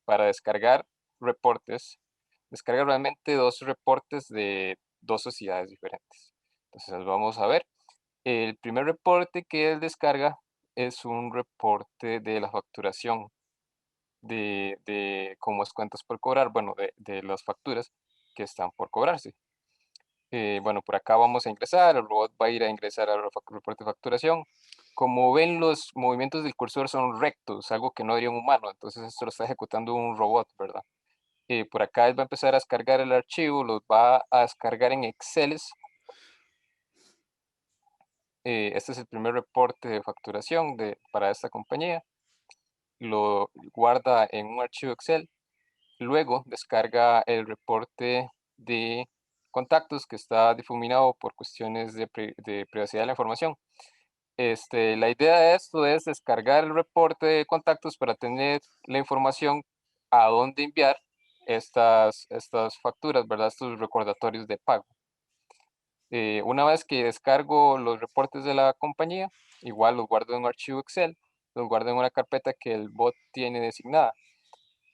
B: para descargar reportes. Descarga realmente dos reportes de dos sociedades diferentes. Entonces, vamos a ver. El primer reporte que él descarga es un reporte de la facturación de cómo es cuentas por cobrar, bueno, de las facturas que están por cobrarse. Bueno, por acá vamos a ingresar, el robot va a ir a ingresar al reporte de facturación. Como ven, los movimientos del cursor son rectos, algo que no haría un humano, entonces esto lo está ejecutando un robot, ¿verdad? Por acá él va a empezar a descargar el archivo, los va a descargar en Excel. Este es el primer reporte de facturación para esta compañía. Lo guarda en un archivo Excel. Luego descarga el reporte de contactos que está difuminado por cuestiones de privacidad de la información. La idea de esto es descargar el reporte de contactos para tener la información a dónde enviar estas facturas, ¿verdad? Estos recordatorios de pago. Una vez que descargo los reportes de la compañía, igual los guardo en un archivo Excel, los guardo en una carpeta que el bot tiene designada.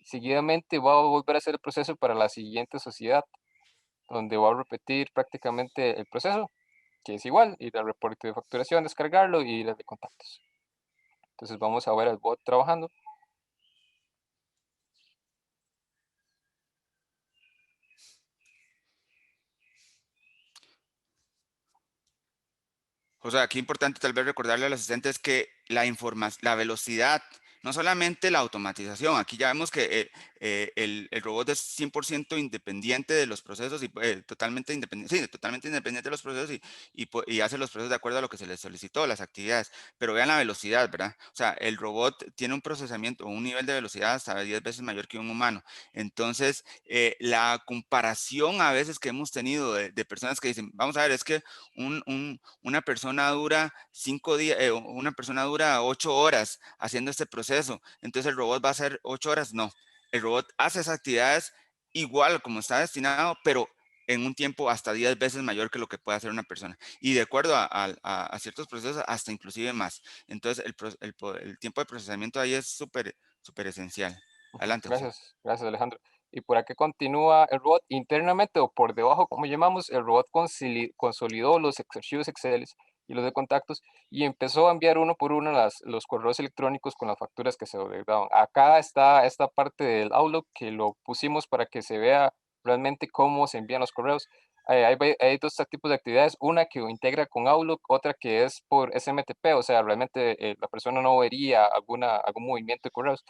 B: Seguidamente va a volver a hacer el proceso para la siguiente sociedad, donde va a repetir prácticamente el proceso, que es igual, ir al reporte de facturación, descargarlo y ir al de contactos. Entonces vamos a ver al bot trabajando.
C: O sea, aquí importante tal vez recordarle al asistente es que la velocidad, no solamente la automatización, aquí ya vemos que el robot es 100% independiente de los procesos y totalmente independiente, sí, totalmente independiente de los procesos y hace los procesos de acuerdo a lo que se le solicitó, las actividades. Pero vean la velocidad, ¿verdad? O sea, el robot tiene un procesamiento, un nivel de velocidad hasta 10 veces mayor que un humano. Entonces, la comparación a veces que hemos tenido de personas que dicen, vamos a ver, es que una persona dura 5 días, una persona dura 8 horas haciendo este proceso, entonces el robot va a hacer 8 horas. No, el robot hace esas actividades igual como está destinado, pero en un tiempo hasta 10 veces mayor que lo que puede hacer una persona. Y de acuerdo a ciertos procesos, hasta inclusive más. Entonces, el tiempo de procesamiento ahí es súper, súper esencial. Adelante, José.
B: Gracias Alejandro. Y por acá continúa el robot internamente o por debajo, como llamamos, el robot consolidó los archivos Excel y los de contactos y empezó a enviar uno por uno los correos electrónicos con las facturas que se deudaban. Acá está esta parte del Outlook que lo pusimos para que se vea realmente cómo se envían los correos. Hay dos tipos de actividades, una que integra con Outlook, otra que es por SMTP, o sea, realmente la persona no vería algún movimiento de correos.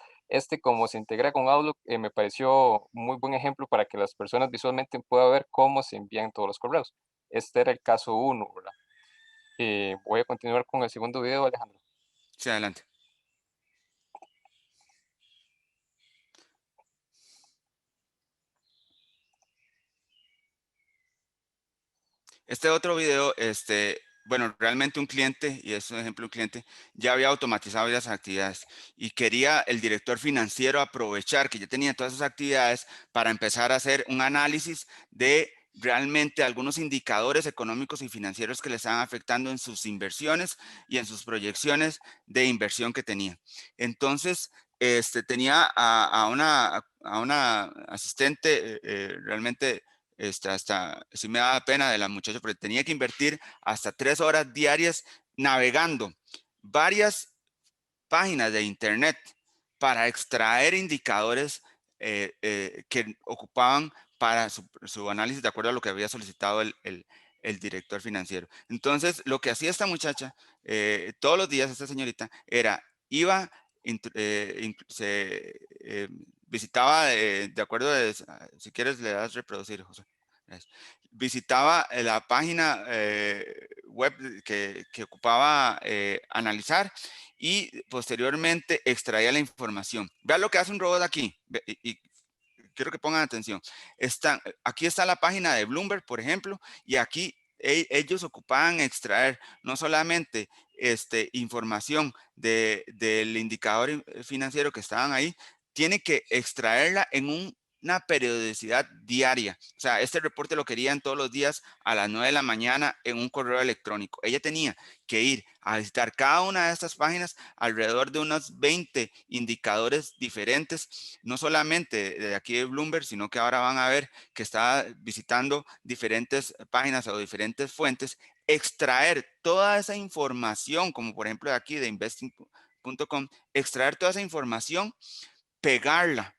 B: Como se integra con Outlook, me pareció muy buen ejemplo para que las personas visualmente puedan ver cómo se envían todos los correos. Este era el caso uno, ¿verdad? Voy a continuar con el segundo video, Alejandro.
C: Sí, adelante. Este otro video, bueno, realmente un cliente, y es un ejemplo, un cliente ya había automatizado varias actividades y quería el director financiero aprovechar que ya tenía todas esas actividades para empezar a hacer un análisis de realmente algunos indicadores económicos y financieros que le estaban afectando en sus inversiones y en sus proyecciones de inversión que tenía. Entonces, tenía a una asistente realmente hasta sí me daba pena de la muchacha, porque tenía que invertir hasta 3 horas diarias navegando varias páginas de internet para extraer indicadores que ocupaban para su análisis de acuerdo a lo que había solicitado el director financiero. Entonces, lo que hacía esta muchacha todos los días, esta señorita, iba, visitaba, de acuerdo, si quieres le das reproducir, José. Gracias. Visitaba la página web que ocupaba analizar y posteriormente extraía la información. Vean lo que hace un robot aquí y quiero que pongan atención. Aquí está la página de Bloomberg, por ejemplo, y aquí ellos ocupaban extraer no solamente información del indicador financiero que estaban ahí, tiene que extraerla en una periodicidad diaria. O sea, este reporte lo querían todos los días a las 9 de la mañana en un correo electrónico. Ella tenía que ir a visitar cada una de estas páginas, alrededor de unos 20 indicadores diferentes, no solamente de aquí de Bloomberg, sino que ahora van a ver que está visitando diferentes páginas o diferentes fuentes, extraer toda esa información, como por ejemplo de aquí de investing.com, extraer toda esa información, pegarla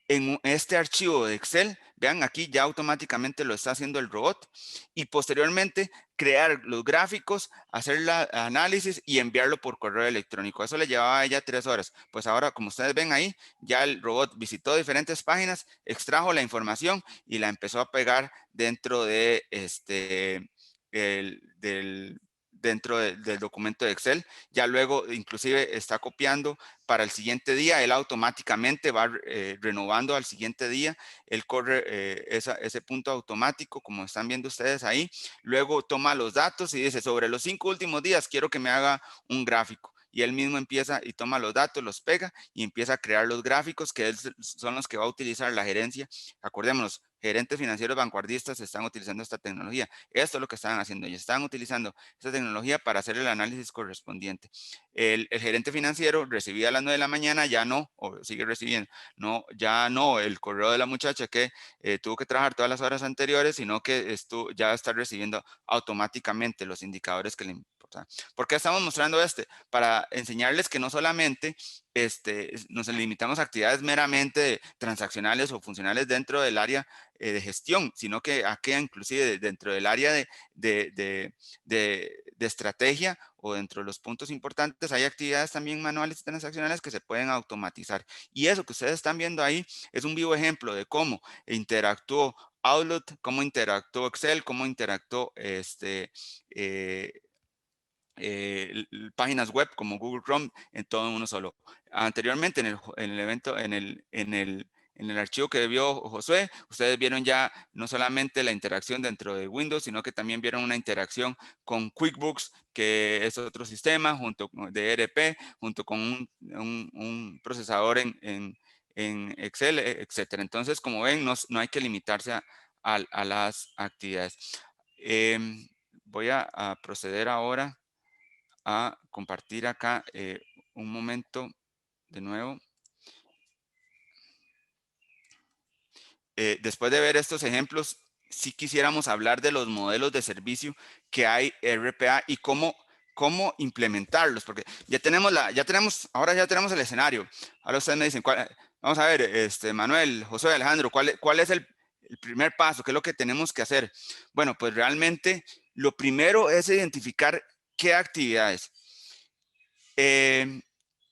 C: en este archivo de Excel. Vean, aquí ya automáticamente lo está haciendo el robot, y posteriormente crear los gráficos, hacer el análisis y enviarlo por correo electrónico. Eso le llevaba a ella 3 horas. Pues ahora, como ustedes ven ahí, ya el robot visitó diferentes páginas, extrajo la información y la empezó a pegar dentro de dentro del documento de Excel. Ya luego inclusive está copiando para el siguiente día. Él automáticamente va renovando al siguiente día. Él corre ese punto automático, como están viendo ustedes ahí. Luego toma los datos y dice, sobre los 5 últimos días quiero que me haga un gráfico. Y él mismo empieza y toma los datos, los pega y empieza a crear los gráficos que son los que va a utilizar la gerencia. Acordémonos, gerentes financieros vanguardistas están utilizando esta tecnología. Esto es lo que estaban haciendo. Ellos están utilizando esta tecnología para hacer el análisis correspondiente. El gerente financiero recibía a las 9 de la mañana, ya no, o sigue recibiendo, no, ya no el correo de la muchacha que tuvo que trabajar todas las horas anteriores, sino que esto ya está recibiendo automáticamente los indicadores que le importan. ¿Por qué estamos mostrando Para enseñarles que no solamente nos limitamos a actividades meramente transaccionales o funcionales dentro del área de gestión, sino que aquí inclusive dentro del área de estrategia o dentro de los puntos importantes hay actividades también manuales y transaccionales que se pueden automatizar. Y eso que ustedes están viendo ahí es un vivo ejemplo de cómo interactuó Outlook, cómo interactuó Excel, cómo interactuó páginas web como Google Chrome en todo uno solo. Anteriormente en el evento, en el archivo que vio Josué, ustedes vieron ya no solamente la interacción dentro de Windows, sino que también vieron una interacción con QuickBooks, que es otro sistema junto de ERP, junto con un procesador en Excel, etcétera. Entonces, como ven, no hay que limitarse a las actividades. Voy a proceder ahora a compartir acá un momento de nuevo. Después de ver estos ejemplos, sí quisiéramos hablar de los modelos de servicio que hay RPA y cómo implementarlos, porque ahora ya tenemos el escenario. Ahora ustedes me dicen, vamos a ver, Manuel, José, Alejandro, ¿cuál es el primer paso? ¿Qué es lo que tenemos que hacer? Bueno, pues realmente lo primero es identificar qué actividades.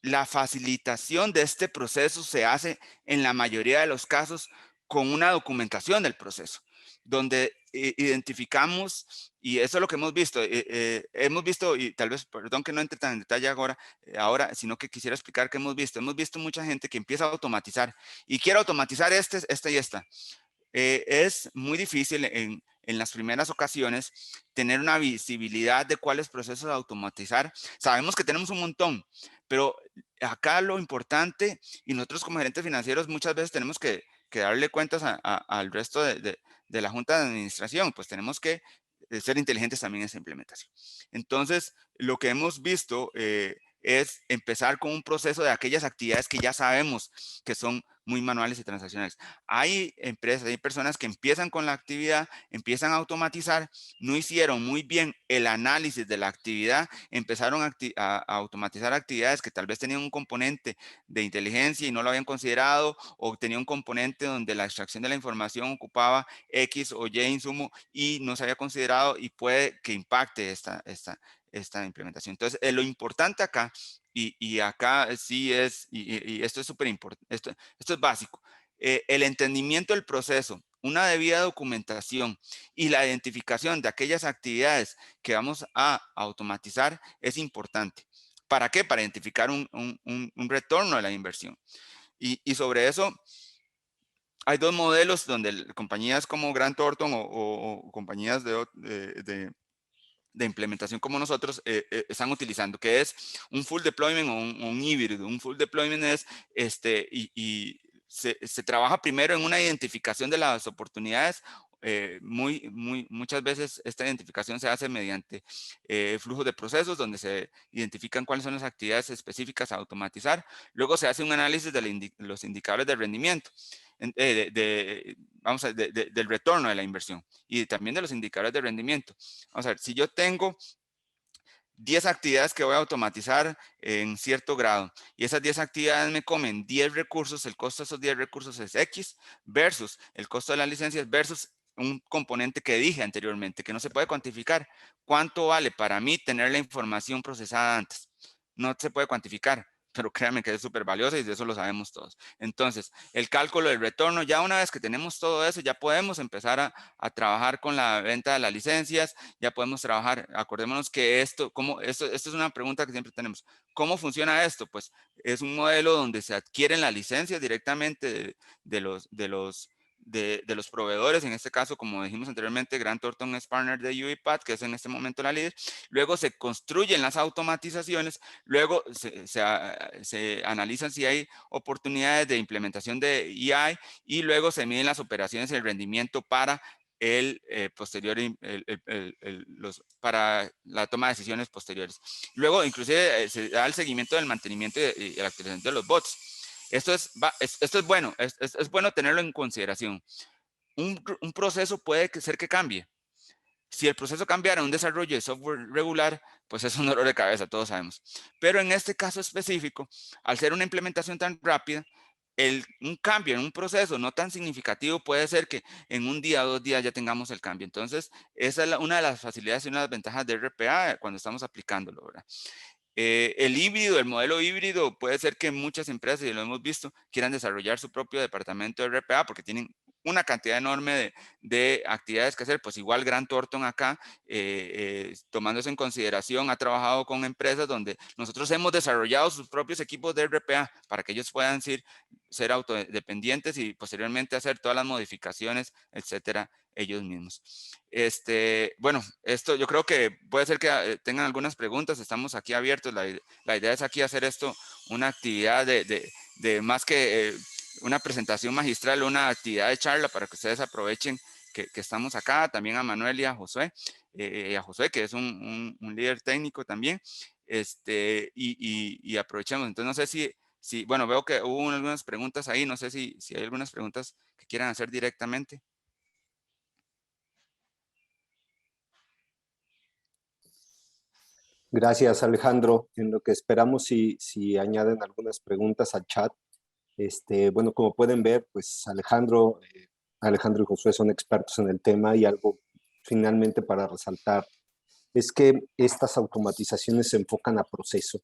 C: La facilitación de este proceso se hace en la mayoría de los casos con una documentación del proceso, donde identificamos, y eso es lo que hemos visto, y tal vez, perdón que no entre tan en detalle ahora, sino que quisiera explicar que hemos visto mucha gente que empieza a automatizar, y quiere automatizar esta y esta. Es muy difícil en en las primeras ocasiones, tener una visibilidad de cuáles procesos automatizar. Sabemos que tenemos un montón, pero acá lo importante, y nosotros como gerentes financieros muchas veces tenemos que darle cuentas al resto de la junta de administración, pues tenemos que ser inteligentes también en esa implementación. Entonces, lo que hemos visto es empezar con un proceso de aquellas actividades que ya sabemos que son muy manuales y transaccionales. Hay empresas, hay personas que empiezan con la actividad, empiezan a automatizar, no hicieron muy bien el análisis de la actividad, empezaron a automatizar actividades que tal vez tenían un componente de inteligencia y no lo habían considerado, o tenía un componente donde la extracción de la información ocupaba X o Y insumo y no se había considerado, y puede que impacte esta implementación. Entonces, lo importante acá, y acá sí es, y esto es súper importante, esto es básico, el entendimiento del proceso, una debida documentación y la identificación de aquellas actividades que vamos a automatizar es importante. ¿Para qué? Para identificar un retorno de la inversión. Y sobre eso, hay dos modelos donde compañías como Grant Thornton o compañías de implementación como nosotros están utilizando, que es un full deployment o un híbrido. Un full deployment es, se trabaja primero en una identificación de las oportunidades. Muchas veces esta identificación se hace mediante flujos de procesos donde se identifican cuáles son las actividades específicas a automatizar. Luego se hace un análisis de los indicadores de rendimiento, del retorno de la inversión y también de los indicadores de rendimiento. Vamos a ver, si yo tengo 10 actividades que voy a automatizar en cierto grado y esas 10 actividades me comen 10 recursos, el costo de esos 10 recursos es X versus el costo de las licencias versus un componente que dije anteriormente que no se puede cuantificar. ¿Cuánto vale para mí tener la información procesada antes? No se puede cuantificar, pero créanme que es súper valiosa y de eso lo sabemos todos. Entonces, el cálculo del retorno, ya una vez que tenemos todo eso, ya podemos empezar a trabajar con la venta de las licencias, ya podemos trabajar. Acordémonos que esto es una pregunta que siempre tenemos. ¿Cómo funciona esto? Pues es un modelo donde se adquieren las licencias directamente de los proveedores. En este caso, como dijimos anteriormente, Grant Thornton es partner de UiPath, que es en este momento la líder. Luego se construyen las automatizaciones, luego se analizan si hay oportunidades de implementación de EI y luego se miden las operaciones y el rendimiento para para la toma de decisiones posteriores. Luego, inclusive, se da el seguimiento del mantenimiento y la actualización de los bots. Esto es bueno, es bueno tenerlo en consideración. Un proceso puede ser que cambie. Si el proceso cambiara un desarrollo de software regular, pues es un dolor de cabeza, todos sabemos. Pero en este caso específico, al ser una implementación tan rápida, un cambio en un proceso no tan significativo puede ser que en un día o 2 días ya tengamos el cambio. Entonces, esa es una de las facilidades y una de las ventajas de RPA cuando estamos aplicándolo, ¿verdad? El modelo híbrido, puede ser que muchas empresas, y lo hemos visto, quieran desarrollar su propio departamento de RPA porque tienen una cantidad enorme de actividades que hacer. Pues igual Grant Thornton acá, tomando eso en consideración, ha trabajado con empresas donde nosotros hemos desarrollado sus propios equipos de RPA para que ellos puedan ser autodependientes y posteriormente hacer todas las modificaciones, etcétera, ellos mismos. Bueno, esto yo creo que puede ser que tengan algunas preguntas, estamos aquí abiertos. La idea es aquí hacer esto una actividad de más que una presentación magistral, una actividad de charla para que ustedes aprovechen que estamos acá, también a Manuel y a Josué, que es un líder técnico también, y aprovechemos. Entonces no sé si, bueno, veo que hubo algunas preguntas ahí, no sé si hay algunas preguntas que quieran hacer directamente.
A: Gracias, Alejandro. En lo que esperamos, si añaden algunas preguntas al chat. Bueno, como pueden ver, pues Alejandro y Josué son expertos en el tema, y algo finalmente para resaltar es que estas automatizaciones se enfocan a proceso.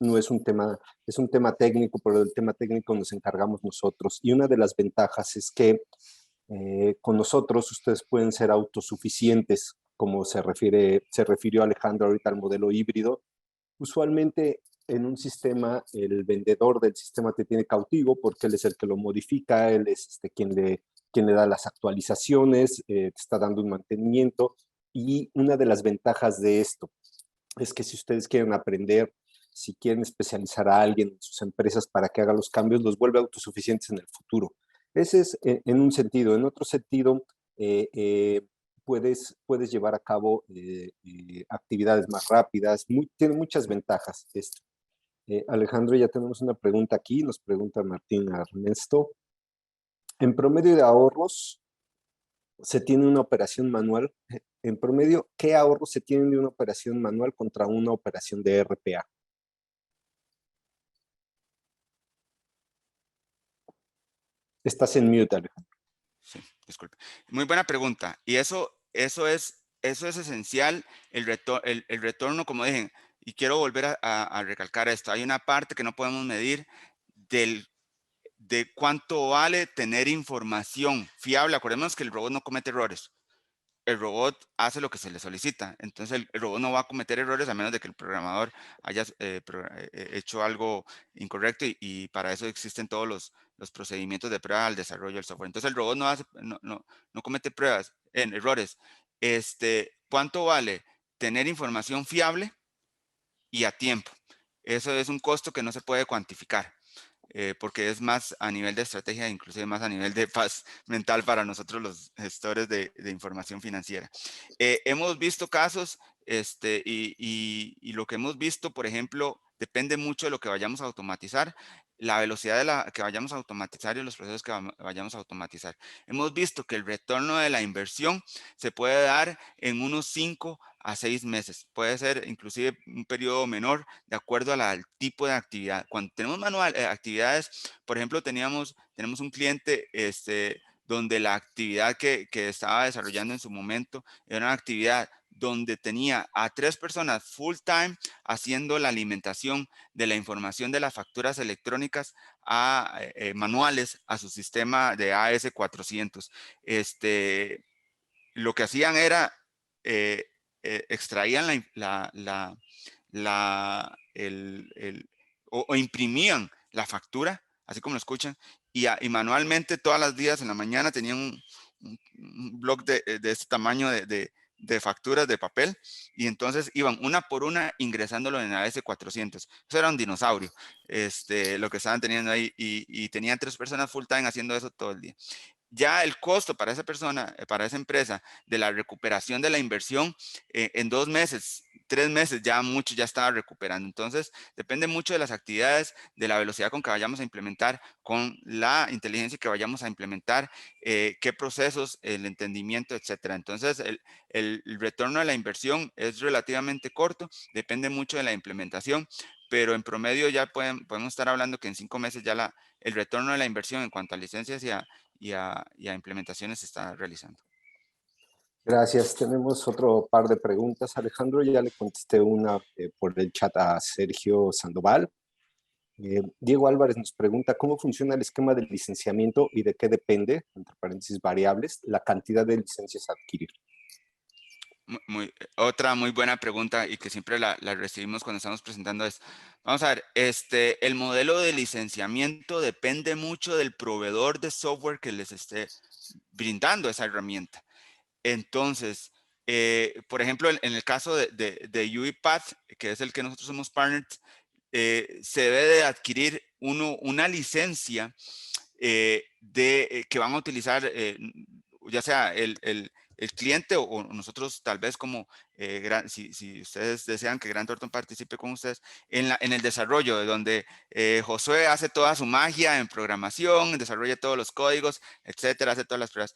A: No es un tema, es un tema técnico, pero del tema técnico nos encargamos nosotros. Y una de las ventajas es que con nosotros ustedes pueden ser autosuficientes, como se refirió Alejandro ahorita al modelo híbrido. Usualmente en un sistema, el vendedor del sistema te tiene cautivo porque él es el que lo modifica, él es quien le quien le da las actualizaciones, te está dando un mantenimiento. Y una de las ventajas de esto es que si ustedes quieren aprender, si quieren especializar a alguien en sus empresas para que haga los cambios, los vuelve autosuficientes en el futuro. Ese es en un sentido. En otro sentido, puedes llevar a cabo actividades más rápidas. Tiene muchas ventajas esto. Alejandro, ya tenemos una pregunta aquí. Nos pregunta Martín Ernesto. En promedio de ahorros, se tiene una operación manual. En promedio, ¿qué ahorros se tienen de una operación manual contra una operación de RPA? Estás en mute, Alejandro.
C: Sí, disculpe. Muy buena pregunta. Y eso es esencial, el retorno, como dije, y quiero volver a recalcar esto. Hay una parte que no podemos medir de cuánto vale tener información fiable. Acordémonos que el robot no comete errores. El robot hace lo que se le solicita. Entonces el robot no va a cometer errores a menos de que el programador haya hecho algo incorrecto y para eso existen todos los procedimientos de prueba al desarrollo del software. Entonces el robot no comete errores. ¿Cuánto vale tener información fiable y a tiempo? Eso es un costo que no se puede cuantificar. Porque es más a nivel de estrategia, inclusive más a nivel de paz mental para nosotros los gestores de información financiera. Hemos visto casos y lo que hemos visto, por ejemplo, depende mucho de lo que vayamos a automatizar, la velocidad de la que vayamos a automatizar y los procesos que vayamos a automatizar. Hemos visto que el retorno de la inversión se puede dar en unos 5 a 6 meses. Puede ser inclusive un periodo menor de acuerdo al tipo de actividad. Cuando tenemos actividades, por ejemplo, tenemos un cliente donde la actividad que estaba desarrollando en su momento era una actividad donde tenía a 3 personas full time haciendo la alimentación de la información de las facturas electrónicas manuales a su sistema de AS400. Lo que hacían era extraían o imprimían la factura, así como lo escuchan, y manualmente todas las días en la mañana tenían un bloc de este tamaño de facturas de papel, y entonces iban una por una ingresándolo en la S400. Eso era un dinosaurio, lo que estaban teniendo ahí, y tenían 3 personas full time haciendo eso todo el día. Ya el costo para esa persona, para esa empresa, de la recuperación de la inversión, en 2 meses, 3 meses, ya mucho ya estaba recuperando. Entonces, depende mucho de las actividades, de la velocidad con que vayamos a implementar, con la inteligencia que vayamos a implementar, qué procesos, el entendimiento, etcétera. Entonces, el retorno de la inversión es relativamente corto, depende mucho de la implementación, pero en promedio ya podemos estar hablando que en 5 meses ya el retorno de la inversión en cuanto a licencias y a implementaciones se está realizando.
A: Gracias. Tenemos otro par de preguntas, Alejandro. Ya le contesté una por el chat a Sergio Sandoval. Diego Álvarez nos pregunta, ¿cómo funciona el esquema del licenciamiento y de qué depende, entre paréntesis variables, la cantidad de licencias a adquirir?
C: Otra muy buena pregunta y que siempre la recibimos cuando estamos presentando es, vamos a ver, el modelo de licenciamiento depende mucho del proveedor de software que les esté brindando esa herramienta. Entonces, por ejemplo, en el caso de UiPath, que es el que nosotros somos partners, se debe de adquirir una licencia que van a utilizar, ya sea el cliente o nosotros tal vez como, si ustedes desean que Grant Thornton participe con ustedes en el desarrollo, de donde Josué hace toda su magia en programación, desarrolla todos los códigos, etcétera, hace todas las pruebas.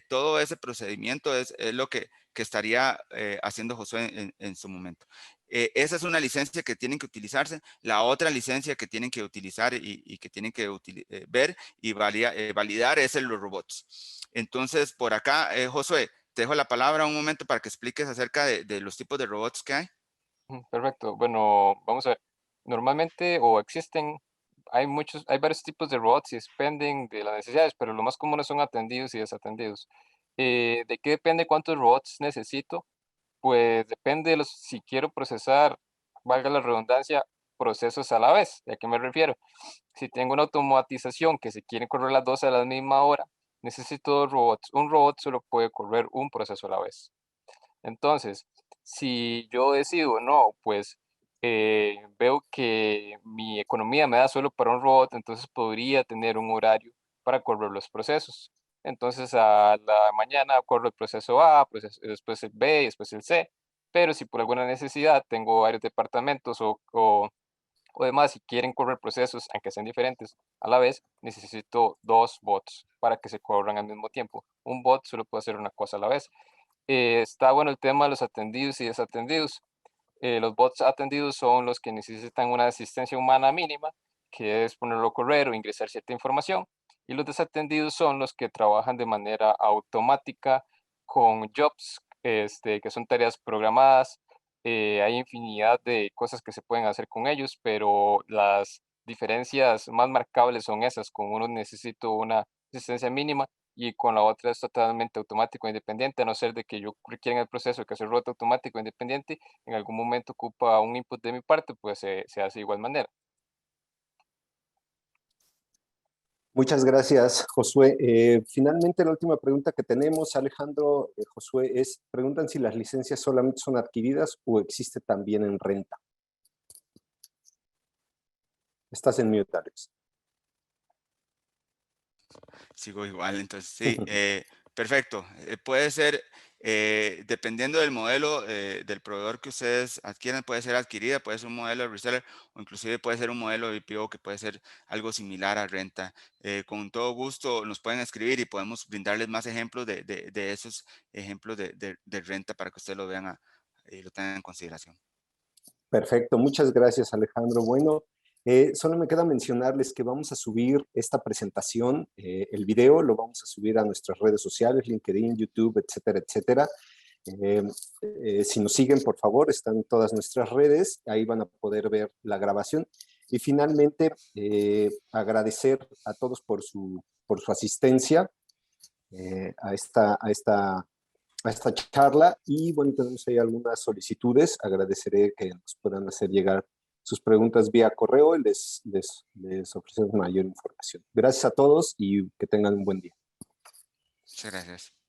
C: Todo ese procedimiento es lo que estaría haciendo Josué en su momento. Esa es una licencia que tienen que utilizarse. La otra licencia que tienen que utilizar y que tienen que ver y validar es los robots. Entonces, por acá, Josué, te dejo la palabra un momento para que expliques acerca de los tipos de robots que hay.
B: Perfecto. Bueno, vamos a ver. Normalmente hay varios tipos de robots y dependen de las necesidades, pero lo más comunes son atendidos y desatendidos. ¿De qué depende cuántos robots necesito? Pues depende si quiero procesar, valga la redundancia, procesos a la vez. ¿A qué me refiero? Si tengo una automatización que se quiere correr las dos a la misma hora, necesito 2 robots. Un robot solo puede correr un proceso a la vez. Entonces, si yo decido, no, pues veo que mi economía me da solo para un robot, entonces podría tener un horario para correr los procesos. Entonces a la mañana corro el proceso A, después el B y después el C. Pero si por alguna necesidad tengo varios departamentos o demás, si quieren correr procesos, aunque sean diferentes, a la vez, necesito 2 bots para que se corran al mismo tiempo. Un bot solo puede hacer una cosa a la vez. Está bueno el tema de los atendidos y desatendidos. Los bots atendidos son los que necesitan una asistencia humana mínima, que es ponerlo a correr o ingresar cierta información. Y los desatendidos son los que trabajan de manera automática con jobs, que son tareas programadas. Hay infinidad de cosas que se pueden hacer con ellos, pero las diferencias más marcables son esas. Con uno necesito una asistencia mínima y con la otra es totalmente automático e independiente, a no ser de que yo requiera en el proceso que sea robot automático e independiente, en algún momento ocupa un input de mi parte, pues se hace de igual manera.
A: Muchas gracias, Josué. Finalmente, la última pregunta que tenemos, Alejandro, Josué, preguntan si las licencias solamente son adquiridas o existe también en renta. Estás en mute, Alex.
C: Sigo igual, entonces sí, perfecto. Puede ser, dependiendo del modelo del proveedor que ustedes adquieran, puede ser adquirida, puede ser un modelo de reseller o inclusive puede ser un modelo de BPO que puede ser algo similar a renta. Con todo gusto nos pueden escribir y podemos brindarles más ejemplos de esos ejemplos de renta para que ustedes lo vean y lo tengan en consideración.
A: Perfecto, muchas gracias, Alejandro. Bueno, solo me queda mencionarles que vamos a subir esta presentación, el video, lo vamos a subir a nuestras redes sociales, LinkedIn, YouTube, etcétera, etcétera. Si nos siguen, por favor, están todas nuestras redes, ahí van a poder ver la grabación. Y finalmente, agradecer a todos por su asistencia a esta charla. Y bueno, tenemos ahí algunas solicitudes. Agradeceré que nos puedan hacer llegar sus preguntas vía correo y les ofrecemos mayor información. Gracias a todos y que tengan un buen día.
C: Muchas gracias.